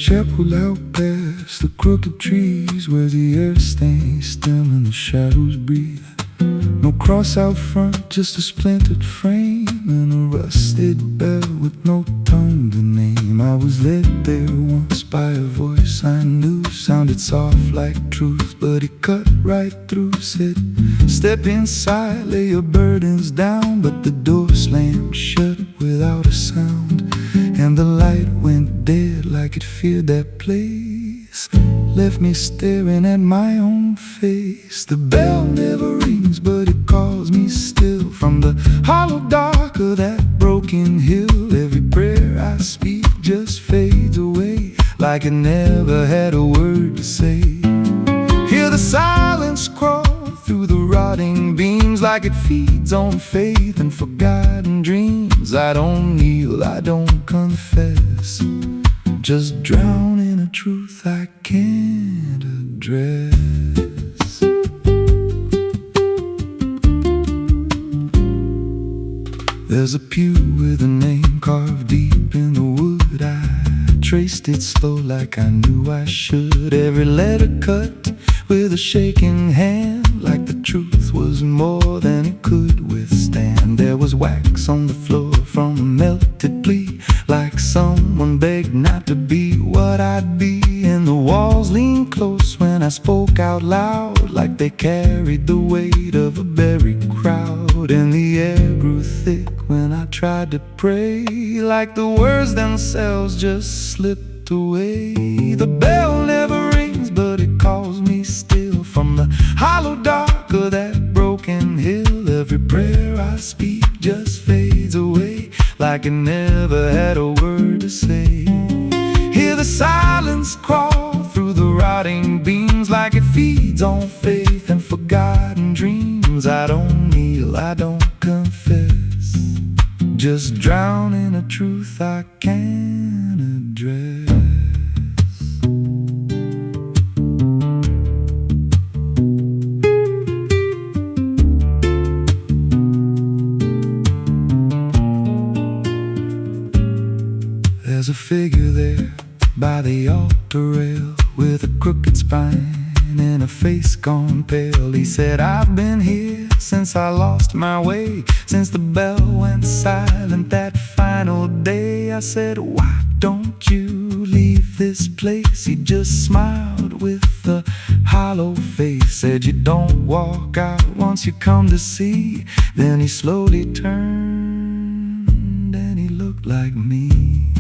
pull out past the crooked trees where the air stains still and the shadows breathe. No cross out front, just a splintered frame and a rusted bell with no tongue to name. I was led there once by a voice I knew, sounded soft like truth, but it cut right through. Said, step inside, lay your burdens down. But the door slammed shut without a sound, and the light went dead like it feared that place. Left me staring at my own face. The bell never rings, but it calls me still. From the hollow dark of that broken hill, every prayer I speak just fades away, like it never had a word to say. Hear the silence crawl through the rotting beams, like it feeds on faith and forgotten dreams. I don't kneel, I don't confess, just drown in a truth I can't address. There's a pew with a name carved deep in the wood. I traced it slow like I knew I should. Every letter cut with a shaking hand, like the truth was more than it could withstand. There was wax on the floor from a melted plea, like someone begged not to be what I'd be. And the walls leaned close when I spoke out loud, like they carried the weight of a buried crowd. And the air grew thick when I tried to pray, like the words themselves just slipped away. The bell never rings, but it calls me still. From the hollow dark of that broken hill, every prayer I speak just fades away, like it never had a word to say. Hear the silence crawl through the rotting beams, like it feeds on faith and forgotten dreams. I don't kneel, I don't confess, just drown in a truth I can't address. There's a figure there by the altar rail, with a crooked spine and a face gone pale. He said, I've been here since I lost my way, since the bell went silent that final day. I said, why don't you leave this place? He just smiled with a hollow face, said, you don't walk out once you come to see. Then he slowly turned and he looked like me.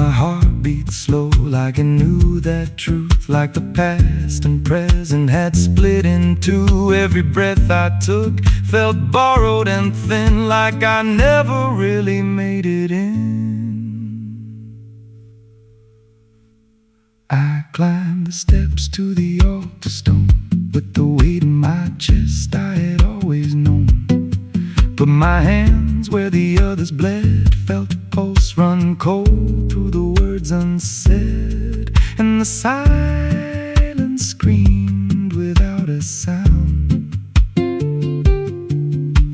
My heart beat slow, like it knew that truth, like the past and present had split in two. Every breath I took felt borrowed and thin, like I never really made it in. I climbed the steps to the altar stone, with the weight in my chest I had always known. Put my hands where the others bled, felt a pulse run cold through the words unsaid, and the silence screamed without a sound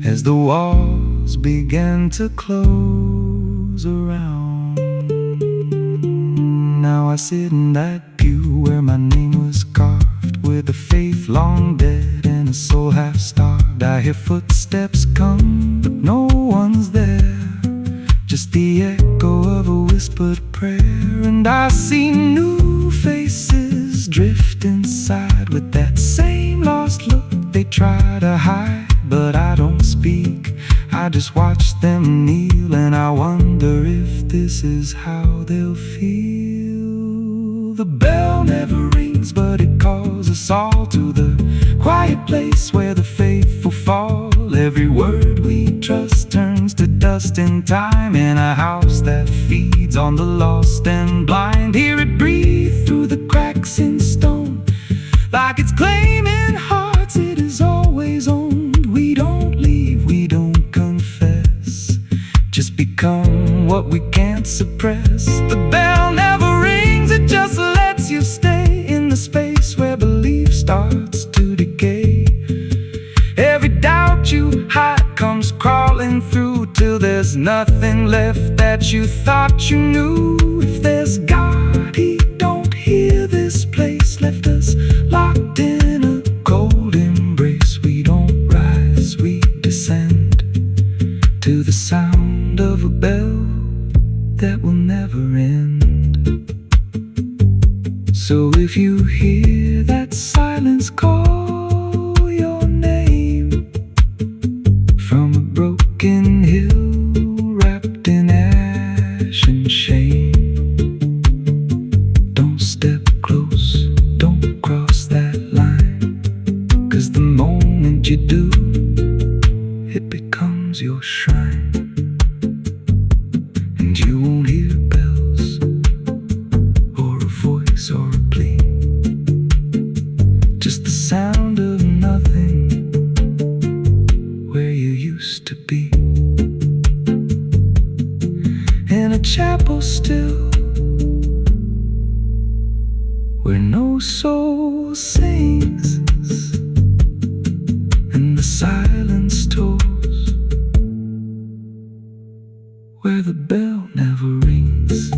as the walls began to close around. Now I sit in that pew where my name was carved, with a faith long dead and a soul half starved. I hear footsteps come, but no one's there, just the echo of a whispered prayer. And I see new faces drift inside, with that same lost look they try to hide. But I don't speak, I just watch them kneel, and I wonder if this is how they'll feel. The bell never rings, but it calls us all to the quiet place where the faithful fall. Every word we trust turns to dust in time, in a house that feeds on the lost and blind. Hear it breathe through the cracks in stone, like it's claiming hearts it is always owned. We don't leave, we don't confess, just become what we can't suppress. The bell never rings, it just lets you stay in the space where belief starts to decay. Every doubt you hide comes crawling through, till there's nothing left that you thought you knew. end. So if you hear that silence call your name from a broken hill wrapped in ash and shame, don't step close, don't cross that line, 'cause the moment you do, it becomes your shrine. And you won't hear bells or a voice or a plea, just the sound of nothing where you used to be. In a chapel still, where no soul sings and the silence tolls, where the bell never rings.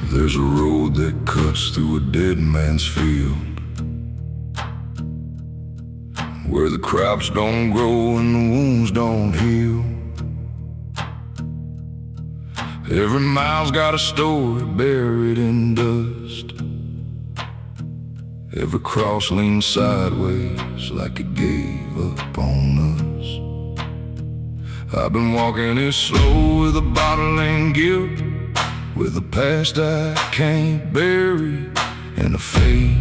There's a road that cuts through a dead man's field, where the crops don't grow and the wounds don't heal. Every mile's got a story buried in dust. Every cross leans sideways like it gave up on us. I've been walking it slow with a bottle and guilt, with a past I can't bury and a fate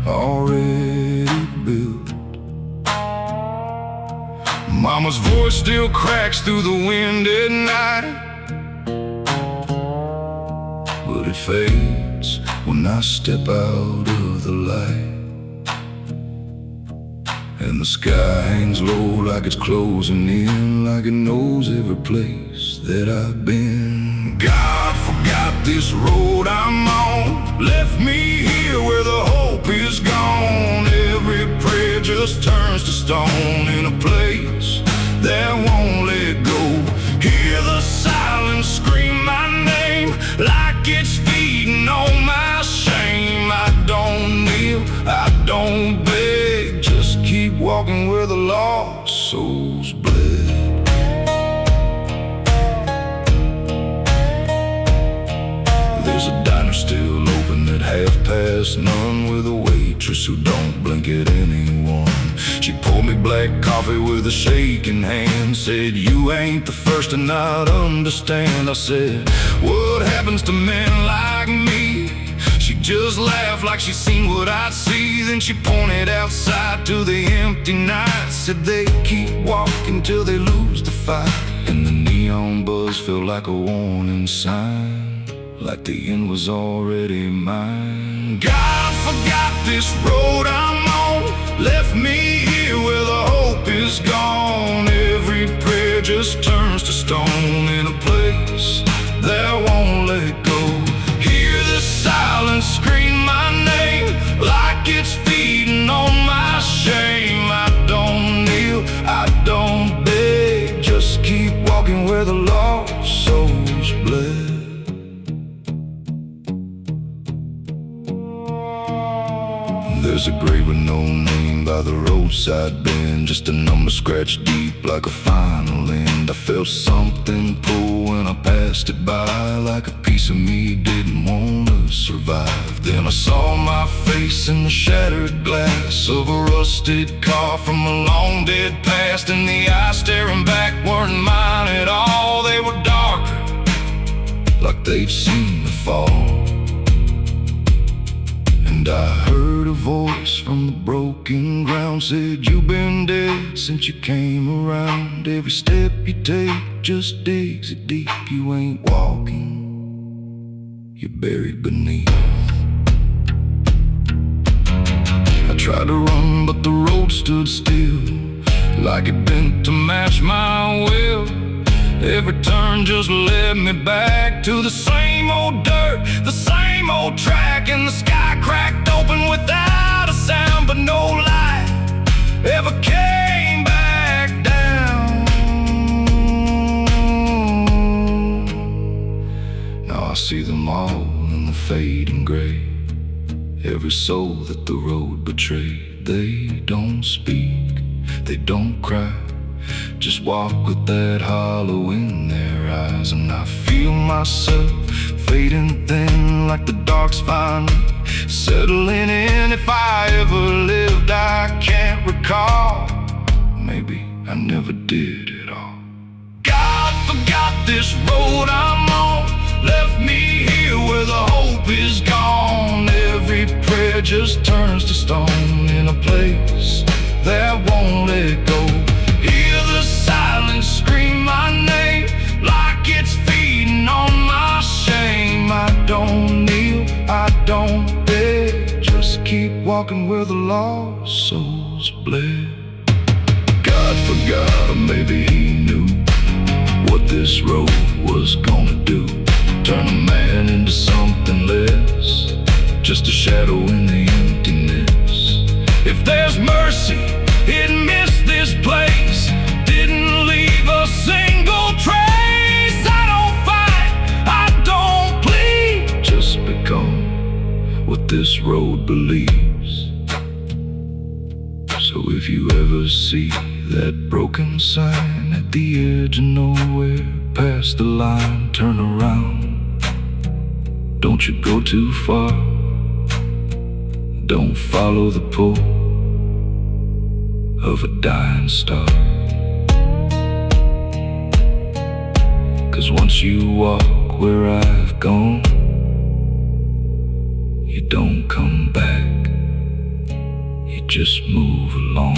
already built. Mama's voice still cracks through the wind at night, but it fades when I step out of the light. And the sky hangs low like it's closing in, like it knows every place that I've been. God forgot this road I'm on, left me here where the hope is gone. Every prayer just turns to stone in a place that won't let go. Hear the silence scream my name like it's feeding on my shame. I don't kneel, I don't beg, just keep walking where the lost souls bled. There's a diner still open at none, with a waitress who don't blink at anyone. She poured me black coffee with a shaking hand, said, "You ain't the first to not understand." I said, "What happens to men like me?" She just laughed like she seen what I'd see. Then she pointed outside to the empty night, said they keep walking till they lose the fight. And the neon buzz felt like a warning sign, like the end was already mine. God forgot this road I'm on, left me here where the hope is gone. Every prayer just turns to stone in a place that won't let go. Hear the silence scream my name like it's feeding on my shame. I don't kneel, I don't beg, just keep walking where the lost souls bled. There's a grave with no name by the roadside bend, just a number scratched deep like a final end. I felt something pull when I passed it by, like a piece of me didn't want to survive. Then I saw my face in the shattered glass of a rusted car from a long dead past, and the eyes staring back weren't mine at all. They were darker, like they'd seen the fall. And I heard a voice from the broken ground, said, "You've been dead since you came around. Every step you take just digs it deep. You ain't walking, you're buried beneath." I tried to run, but the road stood still, like it bent to match my will. Every turn just led me back to the same old dirt, the same old track, and the sky cracked open without a sound, but no light ever came back down. Now I see them all in the fading gray, every soul that the road betrayed. They don't speak, they don't cry, just walk with that hollow in their eyes. And I feel myself fading thin like the dark's finally settling in. If I ever lived, I can't recall. Maybe I never did at all. God forgot this road I'm on, left me here where the hope is gone. Every prayer just turns to stone in a place that won't let go. Hear the silence scream my name like it's feeding on my shame. I don't kneel, I don't beg, just keep walking where the lost souls bled. God forgot, or maybe he knew what this road was gonna do. Turn a man into something less, just a shadow in the emptiness. If there's mercy, it missed this place, didn't leave a single trace. I don't fight, I don't plead, just become what this road believes. So if you ever see that broken sign at the edge of nowhere, past the line, turn around. Don't you go too far, don't follow the pull of a dying star. 'Cause once you walk where I've gone, you don't come back, you just move along.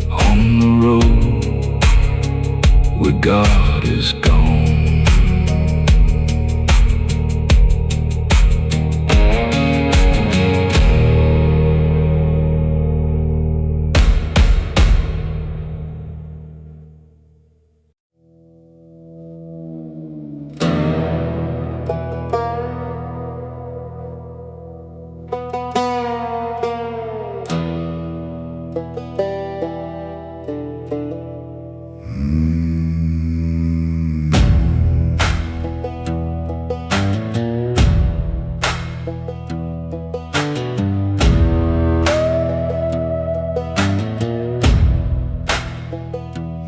On the road where God is gone.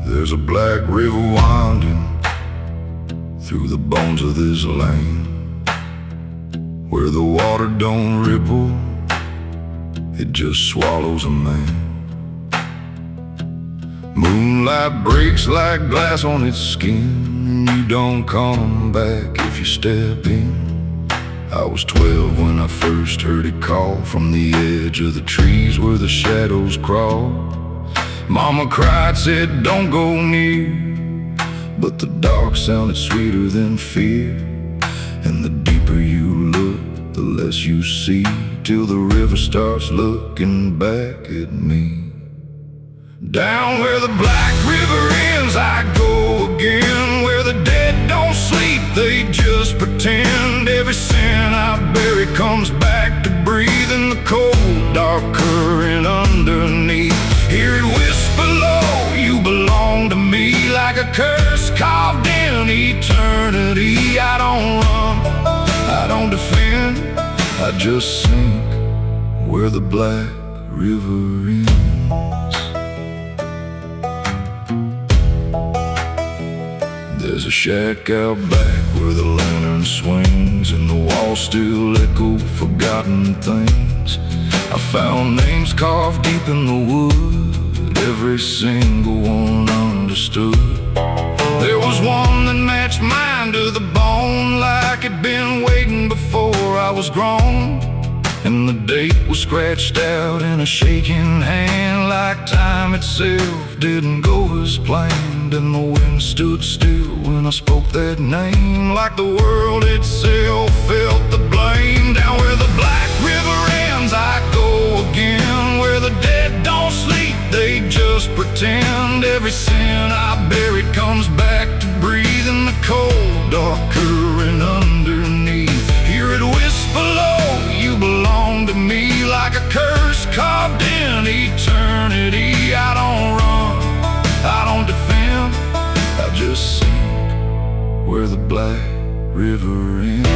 There's a black river winding through the bones of this land, where the water don't ripple, it just swallows a man. Moonlight breaks like glass on its skin, and you don't come back if you step in. I was 12 when I first heard it call from the edge of the trees where the shadows crawl. Mama cried, said don't go near, but the dark sounded sweeter than fear. And the deeper you look, the less you see, till the river starts looking back at me. Down where the black river ends I go again, where the dead don't sleep, they just pretend. Every sin I bury comes back to breathe in the cold, dark current underneath. Hear it whisper low, you belong to me, like a curse carved in eternity. I don't run, I don't defend, I just sink where the black river ends. There's a shack out back where the lantern swings, and the walls still echo forgotten things. I found names carved deep in the wood, every single one understood. There was one that matched mine to the bone, like it'd been waiting before I was grown. And the date was scratched out in a shaking hand, like time itself didn't go as planned. And the wind stood still when I spoke that name, like the world itself felt the blame. Down where the black river ends I go again, where the dead don't don't sleep, they just pretend. Every sin I buried comes back to breathe in the cold, dark current underneath. Hear it whisper low, you belong to me, like a curse carved in eternity. I don't run, I don't defend, I just sink where the black river ends.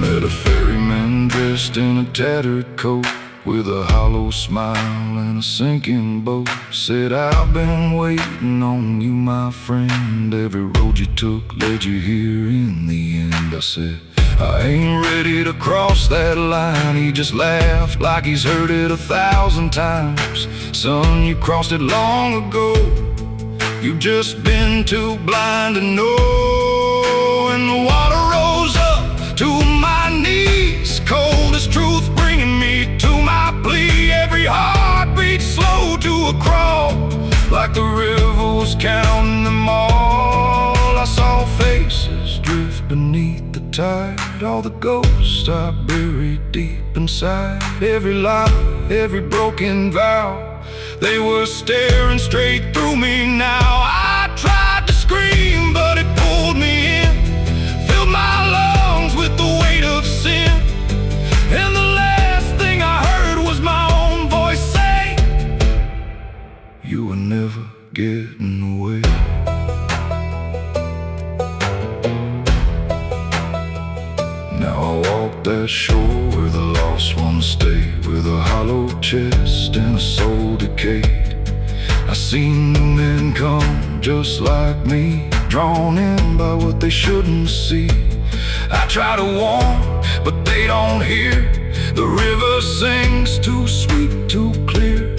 Met a ferryman dressed in a tattered coat, with a hollow smile and a sinking boat. Said, I've been waiting on you, my friend. Every road you took led you here in the end. I said, I ain't ready to cross that line. He just laughed like he's heard it 1,000 times. Son, you crossed it long ago. You've just been too blind to know. And the water rose up to my knees, cold as truth bringing me to my plea. Every heartbeat slow to a crawl, like the river was counting them all. I saw faces drift beneath the tide, all the ghosts I buried deep inside. Every lie, every broken vow, they were staring straight through me now. I tried to scream, but it pulled me in, filled my lungs with the weight of sin. And the last thing I heard was my own voice say, you were never getting away. Now I walk that shore where the lost ones stay, with a hollow chest and a soul decayed. I seen new men come just like me, drawn in by what they shouldn't see. I try to warn, but they don't hear. The river sings too sweet, too clear,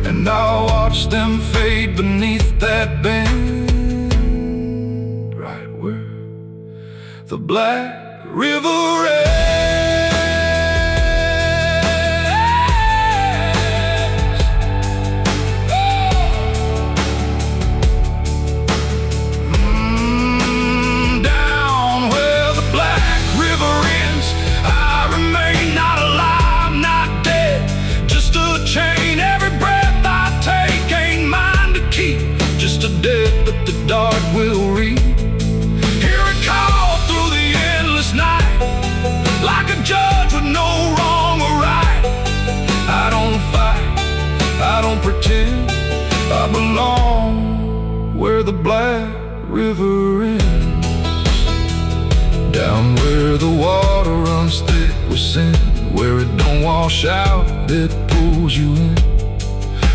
and I watch them fade beneath that bend, right where the black river ends. Down where the black river ends, I remain not alive, not dead, just a chain. Every breath I take ain't mine to keep, just a debt that the dark will reap. Hear it call through the endless night, like a judge with no wrong or right. I don't fight, I don't pretend, I belong where the black river ends. Down where the water runs thick with sin, where it don't wash out, it pulls you in.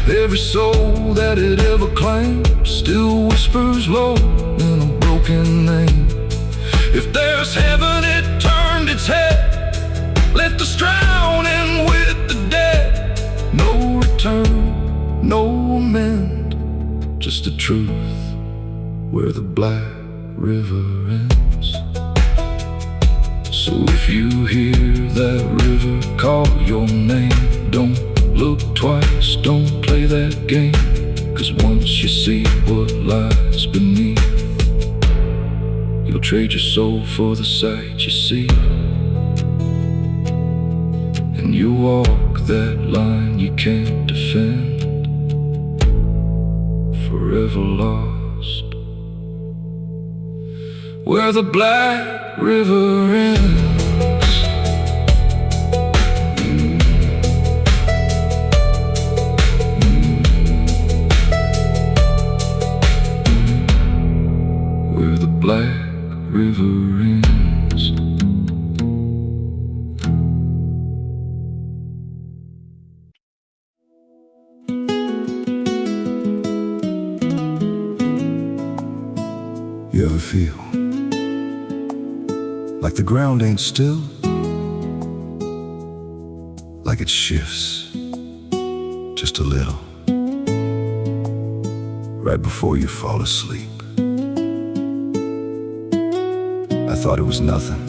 Every soul that it ever claimed still whispers low in a broken name. If there's heaven, it turned its head, left us drowning with the dead. No return, no amend, just a truth where the black river ends. So if you hear that river call your name, don't look twice, don't play that game, 'cause once you see what lies beneath, you'll trade your soul for the sight you see. And you walk that line you can't defend, forever lost where the black river ends. Where the black river ends. You ever feel like the ground ain't still, like it shifts just a little right before you fall asleep? I thought it was nothing,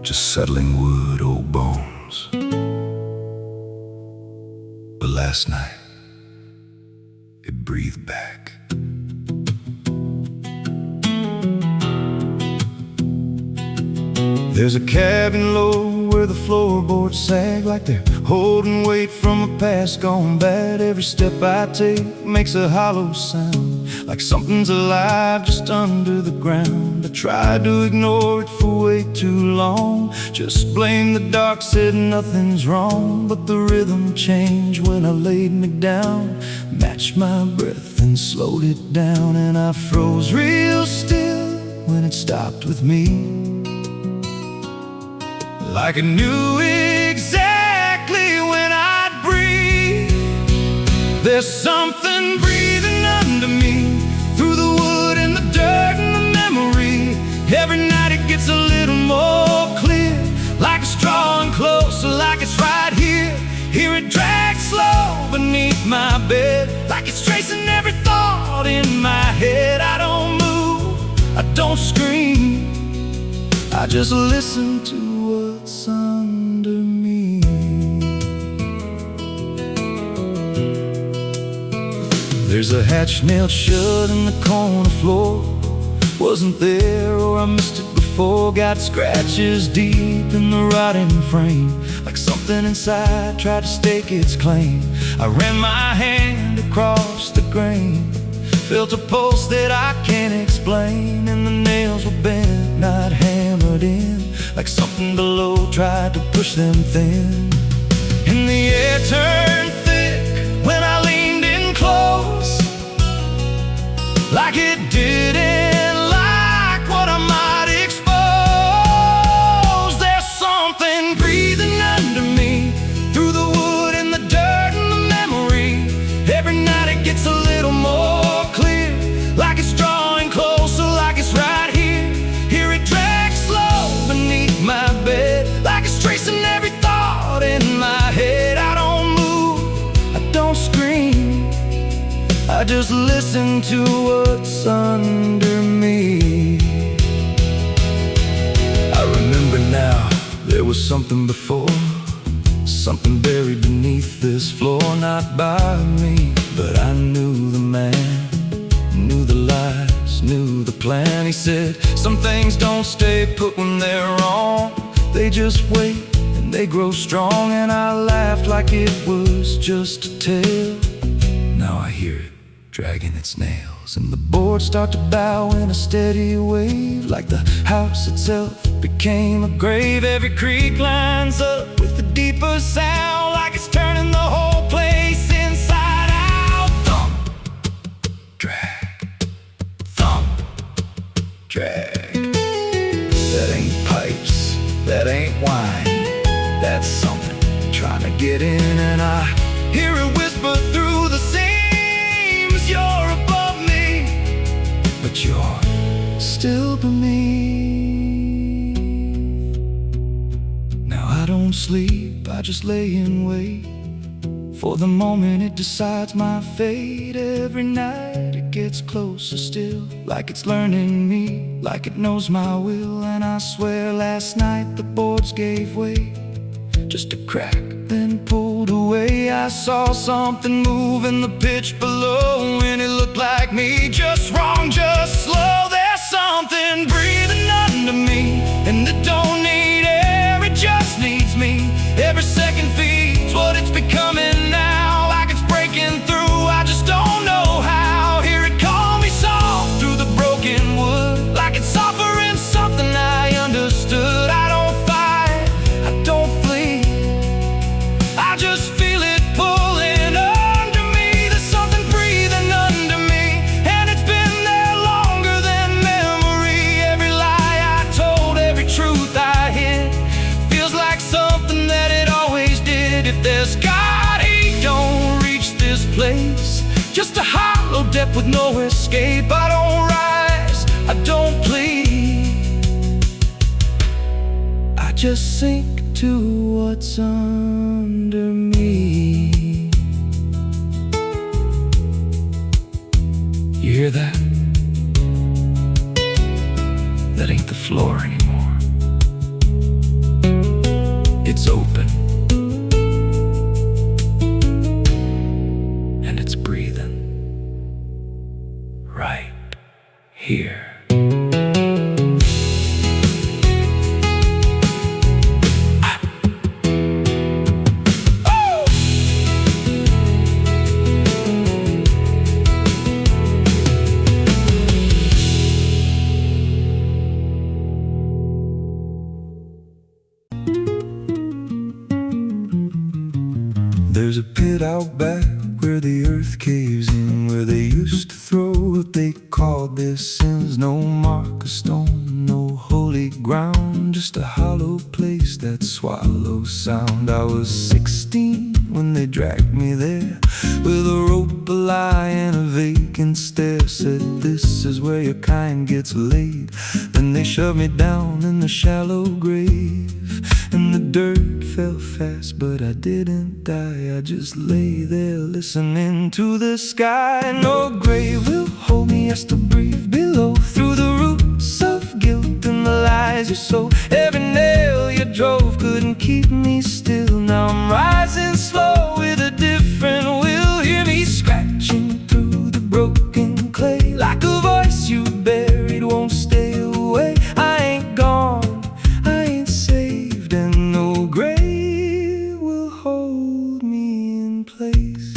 just settling wood, old bones. But last night, it breathed back. There's a cabin low where the floorboards sag like they're holding weight from a past gone bad. Every step I take makes a hollow sound, like something's alive just under the ground. I tried to ignore it for way too long, just blamed the dark, said nothing's wrong. But the rhythm changed when I laid me down, matched my breath and slowed it down. And I froze real still when it stopped with me, like I knew exactly when I'd breathe. There's something breathing under me, through the wood and the dirt and the memory. Every night it gets a little more clear, like it's drawing closer, like it's right here. Hear it drag slow beneath my bed, like it's tracing every thought in my head. I don't move, I don't scream, I just listen to what's under me. There's a hatch nailed shut in the corner floor. Wasn't there, or I missed it before. Got scratches deep in the rotting frame, like something inside tried to stake its claim. I ran my hand across the grain, felt a pulse that I can't explain. And the nails were bent, not hammered in, like something below tried to push them thin. And the air turned thick when I leaned in close, like it didn't like what I might expose. There's something breathing under me, through the wood and the dirt and the memory. Every night it gets a little more clear, like it's drawing closer, like it's right here. Hear it drag slow beneath my bed, like it's tracing every thought in my head. I don't move, I don't scream, I just listen to what's under me. I remember now, there was something before, something buried beneath this floor. Not by me, but I knew the man, knew the lies, knew the plan. He said, some things don't stay put when they're wrong, they just wait and they grow strong. And I laughed like it was just a tale. Now I hear it dragging its nails, and the boards start to bow in a steady wave, like the house itself became a grave. Every creak lines up with a deeper sound, like it's turning the whole place inside out. Thump, drag, thump, drag. That ain't pipes, that ain't wine, that's something trying to get in. And I hear it whisper through the seams, you're above me, but you're still beneath. Now I don't sleep, I just lay in wait for the moment it decides my fate. Every night it gets closer still, like it's learning me, like it knows my will. And I swear last night the boards gave way, just a crack, then pulled away. I saw something move in the pitch below, and it looked like me, just wrong, just slow. There's something breathing under me, and it don't need air, it just needs me. Every second feeds what it's becoming now, like it's breaking through, I just don't know how. Hear it call me soft through the broken wood, like it's offering something I understood. I don't fight, I don't flee, I just feel it pulling under me. There's something breathing under me, and it's been there longer than memory. Every lie I told, every truth I hid, feels like something that it always did. If there's God, he don't reach this place, just a hollow depth with no escape. I don't rise, I don't plead, I just sink to what's under me. You hear that? That ain't the floor anymore, it's open, and it's breathing right here. There's a pit out back where the earth caves in, where they used to throw what they called their sins. No mark of stone, no holy ground, just a hollow place that swallows sound. I was 16 when they dragged me there, with a rope, a lie, and a vacant stare. Said, this is where your kind gets laid. Then they shoved me down in the shallow grave, and the dirt fell fast, but I didn't die. I just lay there listening to the sky. No grave will hold me, I still breathe below, through the roots of guilt and the lies you sow. Every nail you drove couldn't keep me still. Now I'm rising slow with a different will. Hear me scratching through the broken clay, like a voice you buried won't stay away. I ain't gone, I ain't saved, and no grave will hold me in place.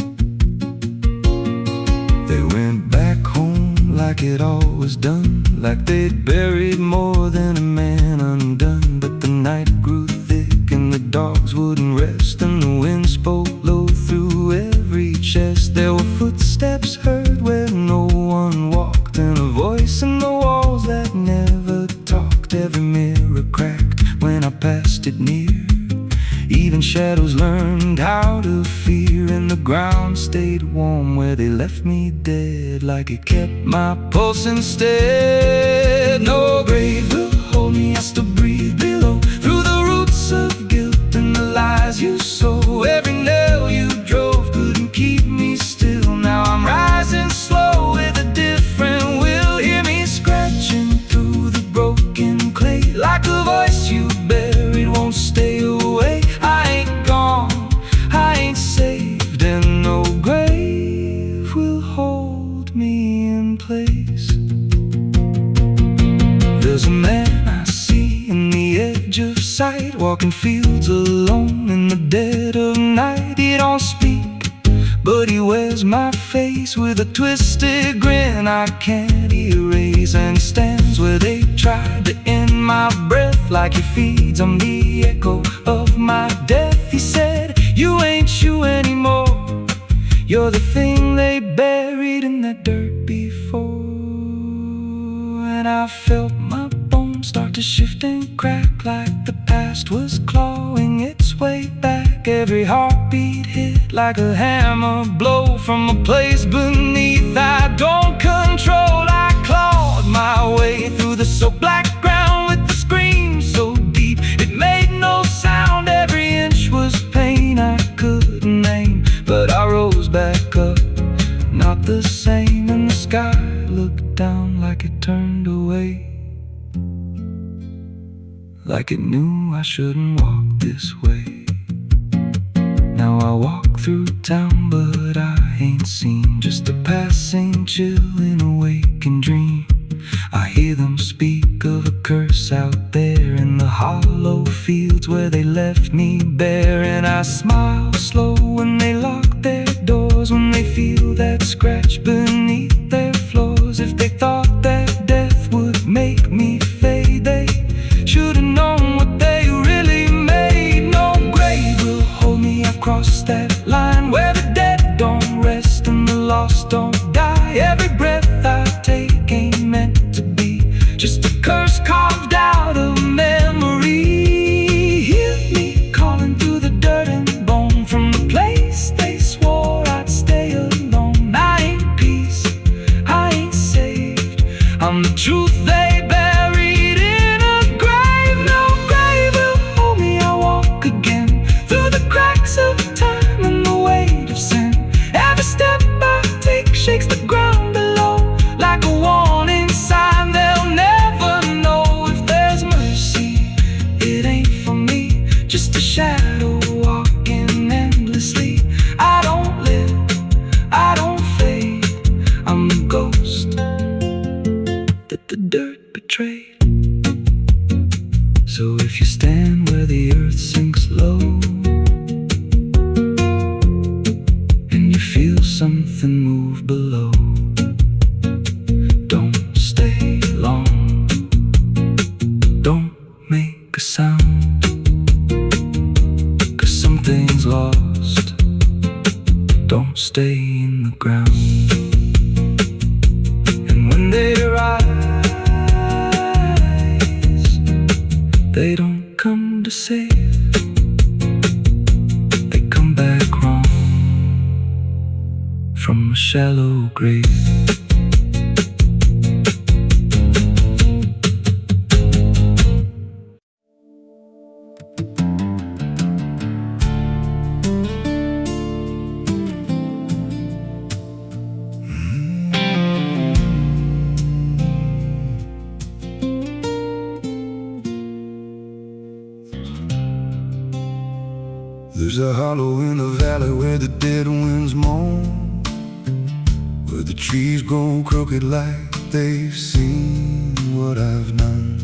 They went back home like it all was done, like they'd buried more than a man undone. But the night grew thick and the dogs wouldn't rest, and the wind spoke low through every chest. There were footsteps heard where no one walked, and a voice in the walls that never talked. Every mirror cracked when I passed it near. Even shadows learned how to fear, and the ground stayed warm where they left me dead, like it kept my pulse instead. No grave will hold me, I still breathe below, through the roots of guilt and the lies you sow. Every nail you drove couldn't keep me still. Now I'm rising slow with a different will. Hear me scratching through the broken clay, like a voice you buried won't stay away. I ain't gone, I ain't saved, and no grave will hold me in place. There's a man I see in the edge of sight, walking fields alone in the dead of night. He don't speak, but he wears my face with a twisted grin I can't erase. And he stands where they tried to end my breath, like he feeds on the echo of my death. He said, you ain't you anymore, you're the thing they buried in that dirt before. And I felt my bones start to shift and crack, like the past was clawing its way back. Every heartbeat hit like a hammer blow from a place beneath I don't control. I clawed my way through the so black ground with the scream so deep it made no sound. Every inch was pain I couldn't name, but I rose back up, not the same. And the sky looked down like it turned away, like it knew I shouldn't walk this way. Now I walk through town, but I ain't seen, just a passing chill in a waking dream. I hear them speak of a curse out there in the hollow fields where they left me bare. And I smile slow when they lock their doors, when they feel that scratch beneath their floors. If they thought that death would make me fade, they should've known what they really made. No grave will hold me, I've crossed that line where the dead don't rest and the lost don't die. Every breath I take ain't meant to be, just a curse carved out of memory. Hear me calling through the dirt and bone, from the place they swore I'd stay alone. I ain't peace, I ain't saved, I'm the truth they buried in a grave. No grave will hold me, I walk again through the cracks of time and the weight of sin. Every step I take shakes the ground below, like a warning sign. They'll never know if there's mercy. It ain't for me, just a shadow walking endlessly. I don't live, I don't fade, I'm the ghost that the dirt betrayed. So if you stand where the earth sinks low, and you feel something move below, don't stay long, don't make a sound, 'cause something's lost don't stay in the ground. And when they rise, they don't come to save, they come back wrong from a shallow grave. There's a hollow in the valley where the dead winds moan, where the trees grow crooked like they've seen what I've known.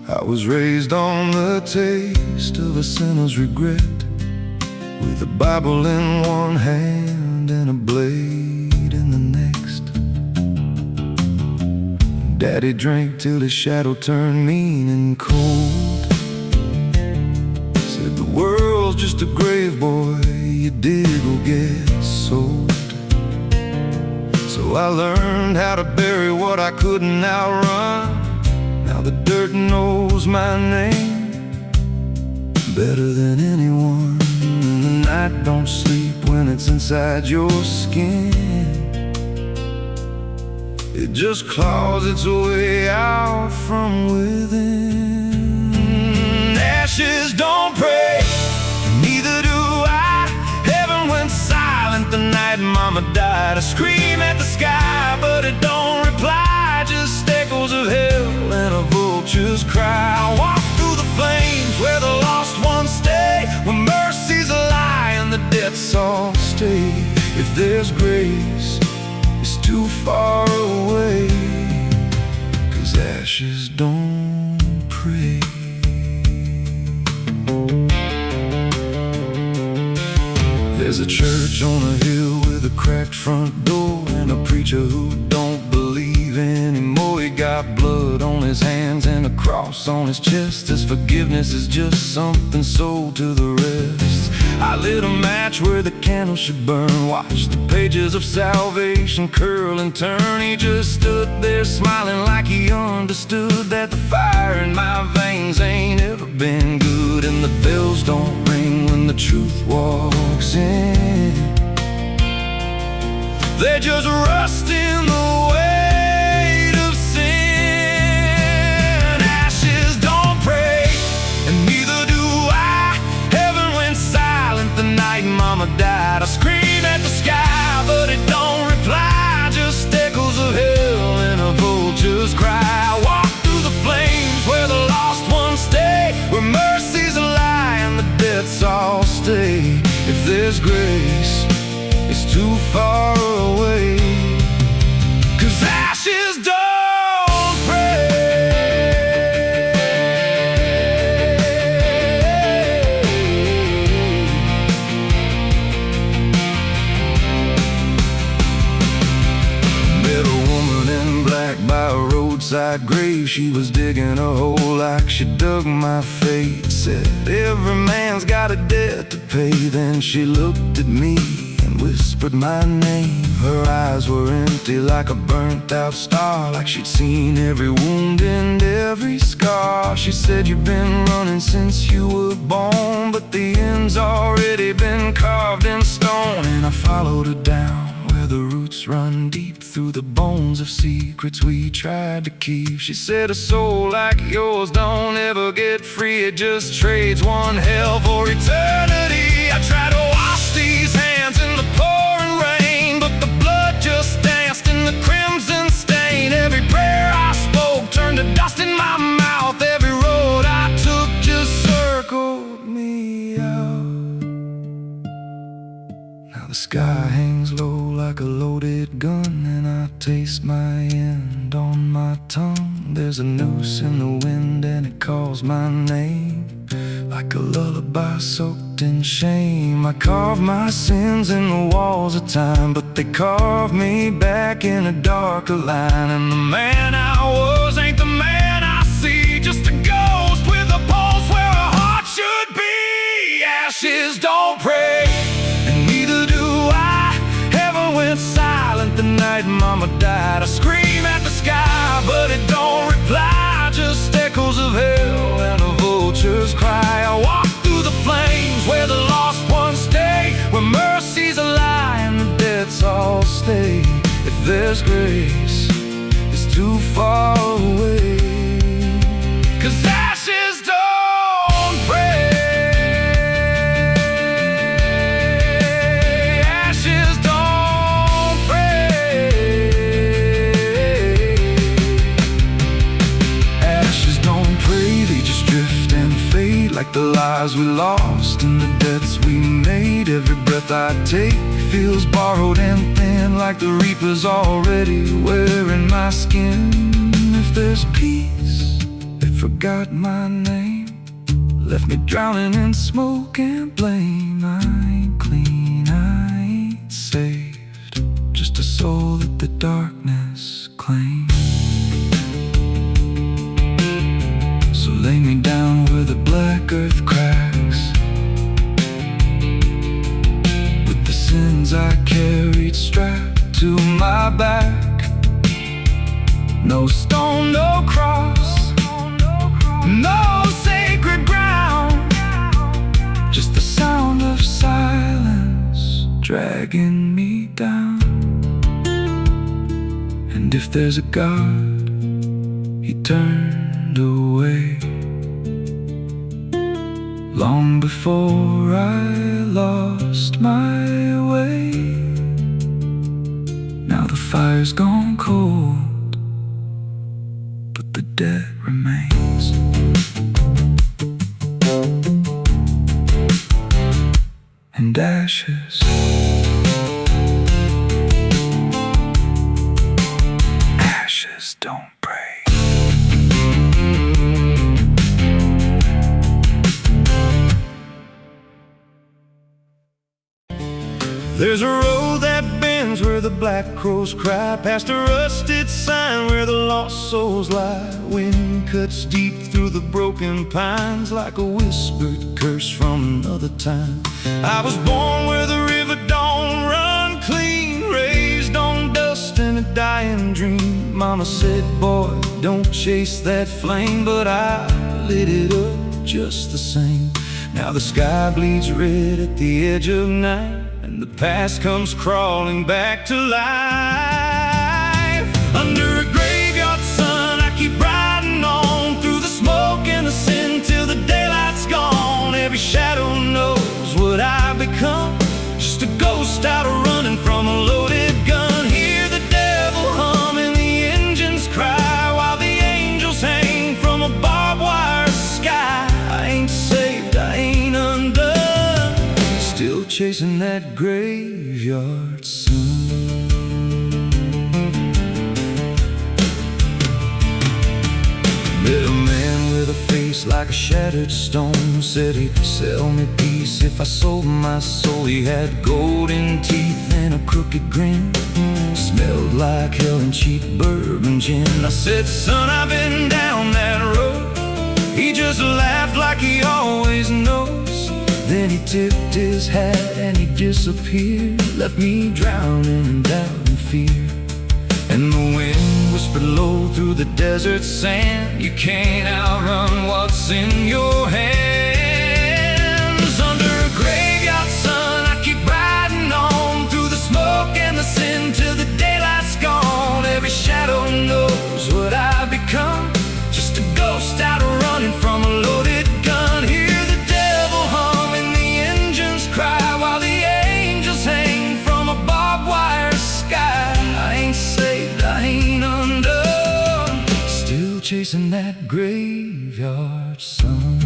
I was raised on the taste of a sinner's regret, with a Bible in one hand and a blade in the next. Daddy drank till his shadow turned mean and cold. The world's just a grave, boy, you dig or get sold. So I learned how to bury what I couldn't outrun. Now the dirt knows my name better than anyone. And the night don't sleep when it's inside your skin. It just claws its way out from within. Ashes don't pray, neither do I. Heaven went silent the night Mama died. I scream at the sky, but it don't reply. Just echoes of hell and a vulture's cry. I walk through the flames where the lost ones stay, where mercy's a lie and the debts all stay. If there's grace, it's too far away, 'cause ashes don't pray. There's a church on a hill with a cracked front door, and a preacher who don't believe anymore. He got blood on his hands and a cross on his chest. His forgiveness is just something sold to the rest. I lit a match where the candle should burn, watched the pages of salvation curl and turn. He just stood there smiling like he understood that the fire in my veins ain't ever been good. And the bells don't ring when the truth walks in, they just rust in the weight of sin. Ashes don't pray, and neither do I. Heaven went silent the night Mama died. I scream at the sky, but it don't reply. Just echoes of hell and a vulture's cry. I walk through the flames where the lost ones stay, where mercy's a lie and the debts all stay. If there's grace, it's too far away, 'cause ashes don't pray. Met a woman in black by a roadside grave. She was digging a hole like she dug my fate. Said every man's got a debt to pay. Then she looked at me and whispered my name. Her eyes were empty like a burnt out star, like she'd seen every wound and every scar. She said, "You've been running since you were born, but the end's already been carved in stone." And I followed her down where the roots run deep through the bones of secrets we tried to keep. She said, "A soul like yours don't ever get free. It just trades one hell for eternity." I try to wash these hands in the pouring rain, but the blood just danced in the crimson stain. Every prayer I spoke turned to dust in my mouth. Every road I took just circled me out. Now the sky hangs low like a loaded gun, and I taste my end on my tongue. There's a noose in the wind and it calls my name, like a lullaby soaked in shame. I carve my sins in the walls of time, but they carve me back in a darker line. And the man I was ain't the man I see, just a ghost with a pulse where a heart should be. Ashes don't pray, night mama died. I scream at the sky, but it don't reply. Just echoes of hell and a vulture's cry. I walk through the flames where the lost ones stay, where mercy's a lie and the dead's all stay. If there's grace, it's too far away. 'Cause ashes don't pray. Ashes don't pray. Ashes don't pray, they just drift and fade like the lives we lost and the deaths we made. Every breath I take feels borrowed and thin, like the reaper's already wearing my skin. If there's peace, they forgot my name, left me drowning in smoke and blame. I ain't clean, I ain't saved, just a soul that the darkness claims. So lay me down where the black earth cracks, with the sins I carried strapped to my back. No stone, no cross, no sacred ground, just the sound of silence dragging me down. And if there's a God, He turned away long before I lost my way. Now the fire's gone cold, but the debt remains. And ashes, ashes don't pray. There's a road that bends where the black crows cry, past a rusted sign where the lost souls lie. Wind cuts deep through the broken pines like a whispered curse from another time. I was born where the river don't run clean, raised on dust and a dying dream. Mama said, boy, don't chase that flame, but I lit it up just the same. Now the sky bleeds red at the edge of night, and the past comes crawling back to life. Under a graveyard sun, I keep riding on through the smoke and the sin till the daylight's gone. Every shadow knows what I become, just a ghost out running from a loaded gun. Hear the devil hum and the engines cry, while the angels hang from a barbed wire sky. I ain't saved, I ain't undone, still chasing that graveyard sun. Met a man with a face like a shattered stone, said he'd sell me peace if I sold my soul. He had golden teeth and a crooked grin, smelled like hell and cheap bourbon gin. I said, son, I've been down that road. He just laughed like he always knows. Then he tipped his hat and he disappeared, left me drowning in doubt and fear. And the wind whispered low through the desert sand, you can't outrun what's in your hands. Under a graveyard sun, I keep riding on through the smoke and the sin till the daylight's gone. Every shadow knows what I've become, just a ghost out running from a loaded gun. Hear the devil hum and the engines cry, while the angels hang from a barbed wire sky. I ain't saved, I ain't undone, still chasing that graveyard sun.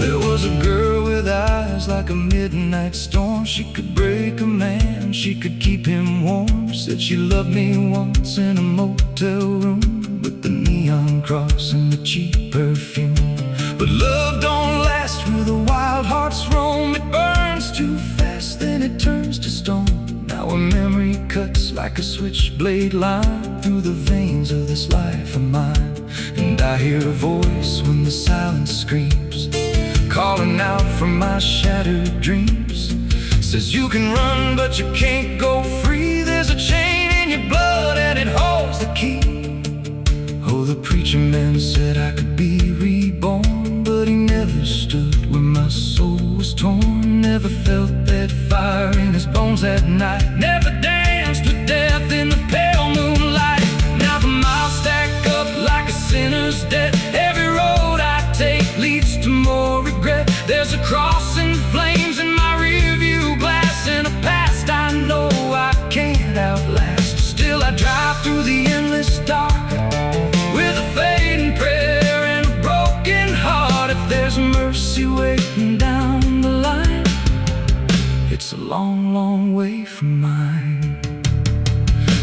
There was a girl with eyes like a midnight storm. She could break a man, she could keep him warm. Said she loved me once in a motel room, with the neon cross and the cheap perfume. But love don't last where the wild hearts roam. It burns too fast, then it turns to stone. Now a memory cuts like a switchblade line through the veins of this life of mine. And I hear a voice when the silence screams, calling out from my shattered dreams. Says you can run but you can't go free. There's a chain in your blood and it holds the key. Oh, the preacher man said I could be reborn, but he never stood where my soul was torn. Never felt that fire in his bones at night. Never danced with death in the pale moonlight. Now the miles stack up like a sinner's debt. Every road I take leads to more regret. There's a cross and flames in my rearview glass, and a past I know I can't outlast. Still I drive through the endless dark with a fading prayer and a broken heart. If there's mercy waiting down the line, it's a long, long way from mine.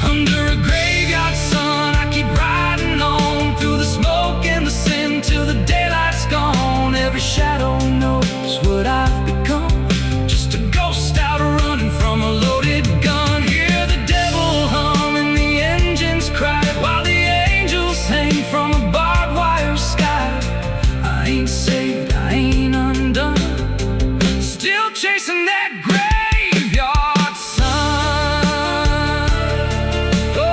Under a graveyard sun, I keep riding on through the smoke and the sin till the daylight's gone. Every shadow knows what I've become, just a ghost out running from a loaded gun. Hear the devil hum and the engines cry while the angels hang from a barbed wire sky. I ain't saved, I ain't undone, still chasing that graveyard sun. Oh,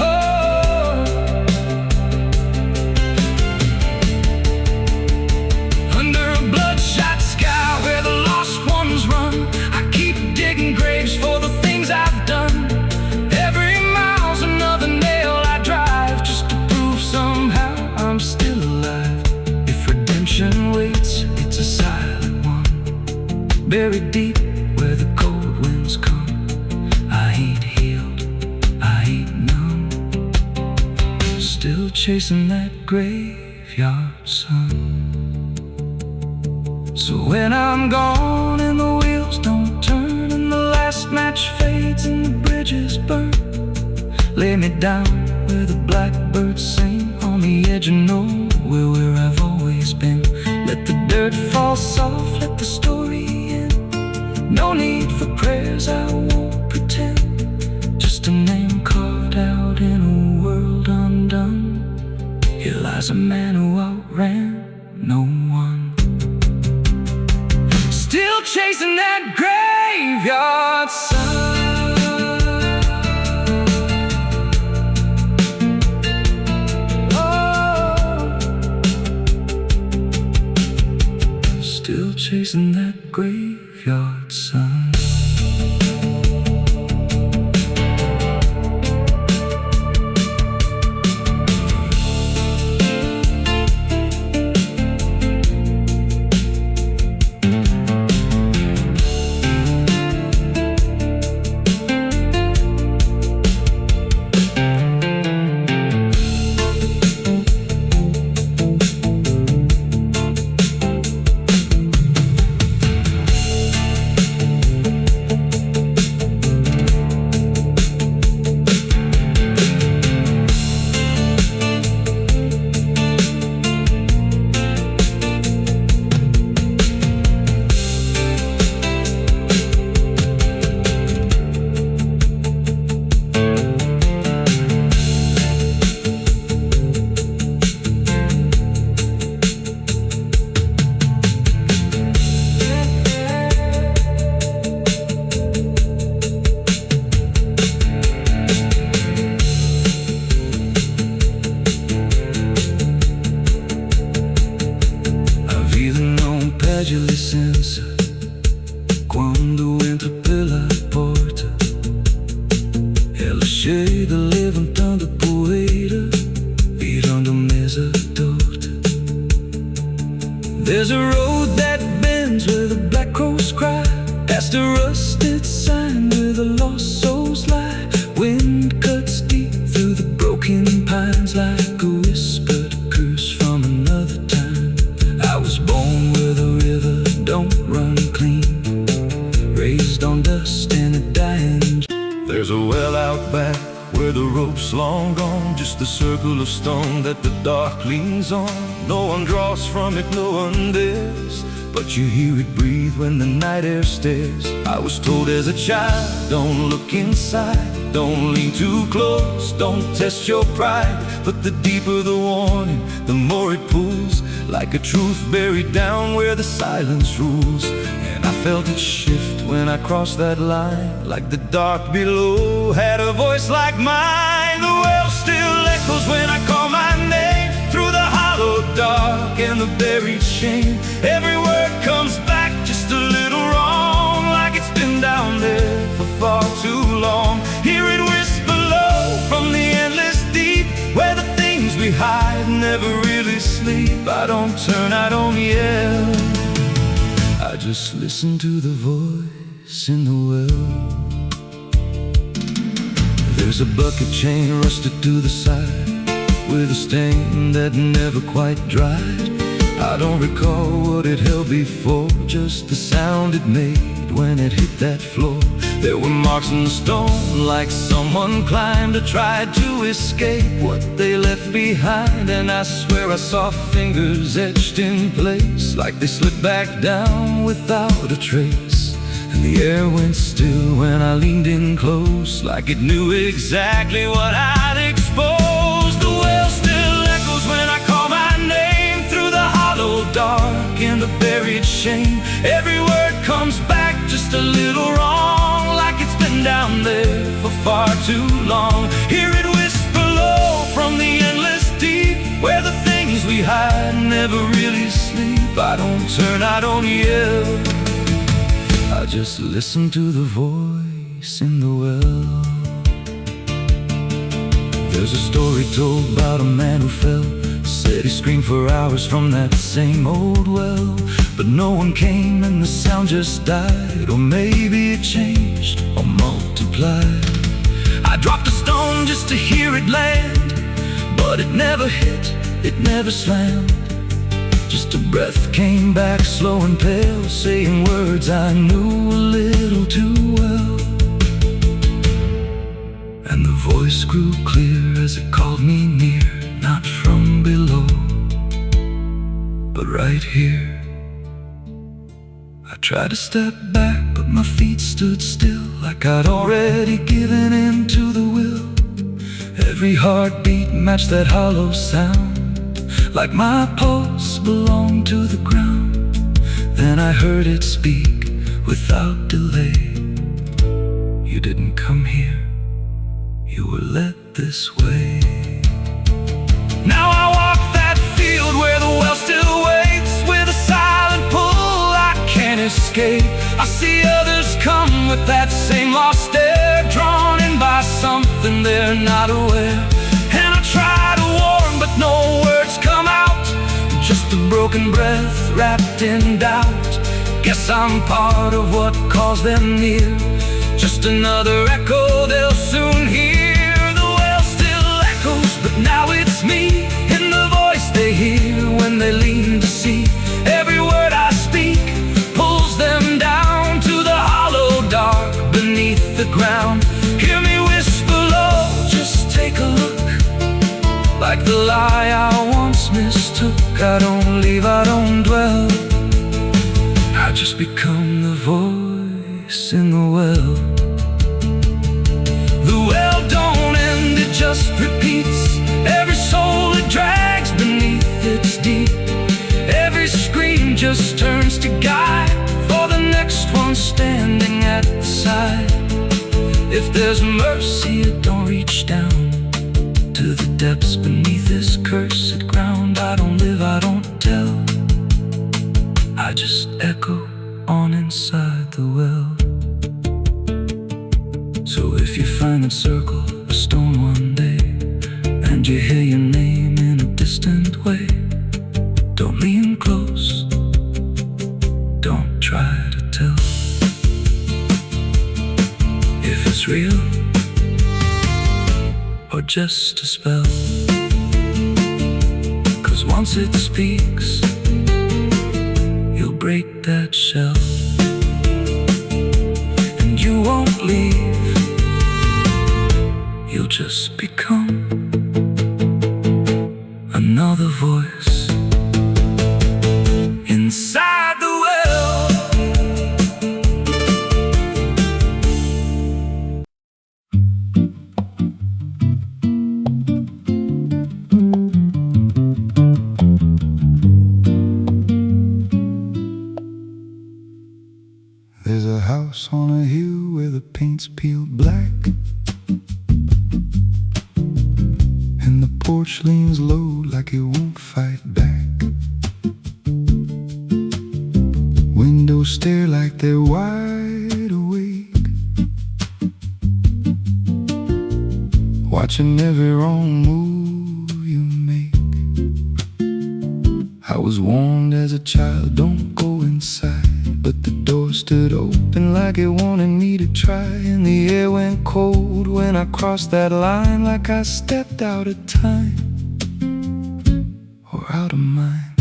oh. Under a bloodshot sky where the lost ones run, I keep digging graves for the things I've done. Every mile's another nail I drive, just to prove somehow I'm still alive. If redemption waits, it's a silent one, buried deep where the cold winds come. I ain't healed, I ain't numb, still chasing that graveyard sun. So when I'm gone and the wheels don't turn and the last match fades and the bridges burn, lay me down where the blackbirds sing on the edge of nowhere where I've always been. Let the dirt fall soft, let the story end. No need for prayers, I won't pretend. Just a name carved out in a world undone. Here lies a man who outran no one, still chasing that graveyard sun. Still chasing that graveyard sun. Perde a licença quando entra pela porta. Ela chega levantando poeira, virando mesa torta. There's a road that bends where the black crows cry, past a rusted sign where the lost souls lie. Wind cuts deep through the broken pines like a whispered curse from another time. I was born where the river don't run clean, raised on dust and a dying. There's a well out back where the rope's long gone, just a circle of stone that the dark leans on. No one draws from it, no one dares, but you hear it breathe when the night air stares. I was told as a child, don't look inside, don't lean too close, don't test your pride. But the deeper the warning, the more it pulls, like a truth buried down where the silence rules. And I felt it shift when I crossed that line, like the dark below had a voice like mine. The well still echoes when I call my name, through the hollow dark and the buried shame. Every word comes back just a little wrong, like it's been down there for far too long. Hear it whisper low from the endless deep, where the things we hide never really sleep. I don't turn, I don't yell, I just listen to the voice in the well. There's a bucket chain rusted to the side, with a stain that never quite dried. I don't recall what it held before, just the sound it made when it hit that floor. There were marks in the stone, like someone climbed or tried to escape what they left behind. And I swear I saw fingers etched in place, like they slipped back down without a trace. And the air went still when I leaned in close, like it knew exactly what I'd exposed. The well still echoes when I call my name, through the hollow dark and the buried shame. Every word comes back just a little wrong, like it's been down there for far too long. Hear it whisper low from the endless deep, where the things we hide never really sleep. I don't turn, I don't yell, I just listen to the voice in the well. There's a story told about a man who fell, said he screamed for hours from that same old well, but no one came and the sound just died. Or maybe it changed or multiplied. I dropped a stone just to hear it land, but it never hit, it never slammed. Just a breath came back slow and pale, saying words I knew a little too well. And the voice grew clear as it called me near, not from below, but right here. I tried to step back, but my feet stood still, like I'd already given in to the will. Every heartbeat matched that hollow sound, like my pulse belonged to the ground. Then I heard it speak without delay. You didn't come here, you were led this way. Now I walk that field where the well still waits, with a silent pull I can't escape. I see others come with that same lost stare, drawn in by something they're not aware. And I try to warn, but no words come out, just a broken breath wrapped in doubt. Guess I'm part of what calls them near, just another echo they'll soon hear. The well still echoes, but now it's me, in the voice they hear when they lean to see. Every word I speak pulls them down to the hollow dark beneath the ground. Hear me whisper low, just take a look, like the lie I once mistook. I don't leave, I don't dwell, I just become the voice in the well. The well don't end, it just repeats. Every soul it drags beneath its deep. Every scream just turns to guide for the next one standing at the side. If there's mercy, it don't reach down to the depths beneath this cursed ground. I don't live, I don't tell, I just echo on inside the well. So if you find that circle, a stone one day, and you hear your name in a distant way, don't lean close, don't try to tell if it's real or just a spell. 'Cause once it speaks, you'll break that shell, and you won't leave, you'll just become another voice inside the well. house on a hill where the paint's peeled black, and the porch leans low like it won't fight back. Windows stare like they're wide awake, watching every wrong move you make. I was warned as a child, don't go inside, but the door stood open like it wanted me to try. And the air went cold when I crossed that line, like I stepped out of time or out of mind.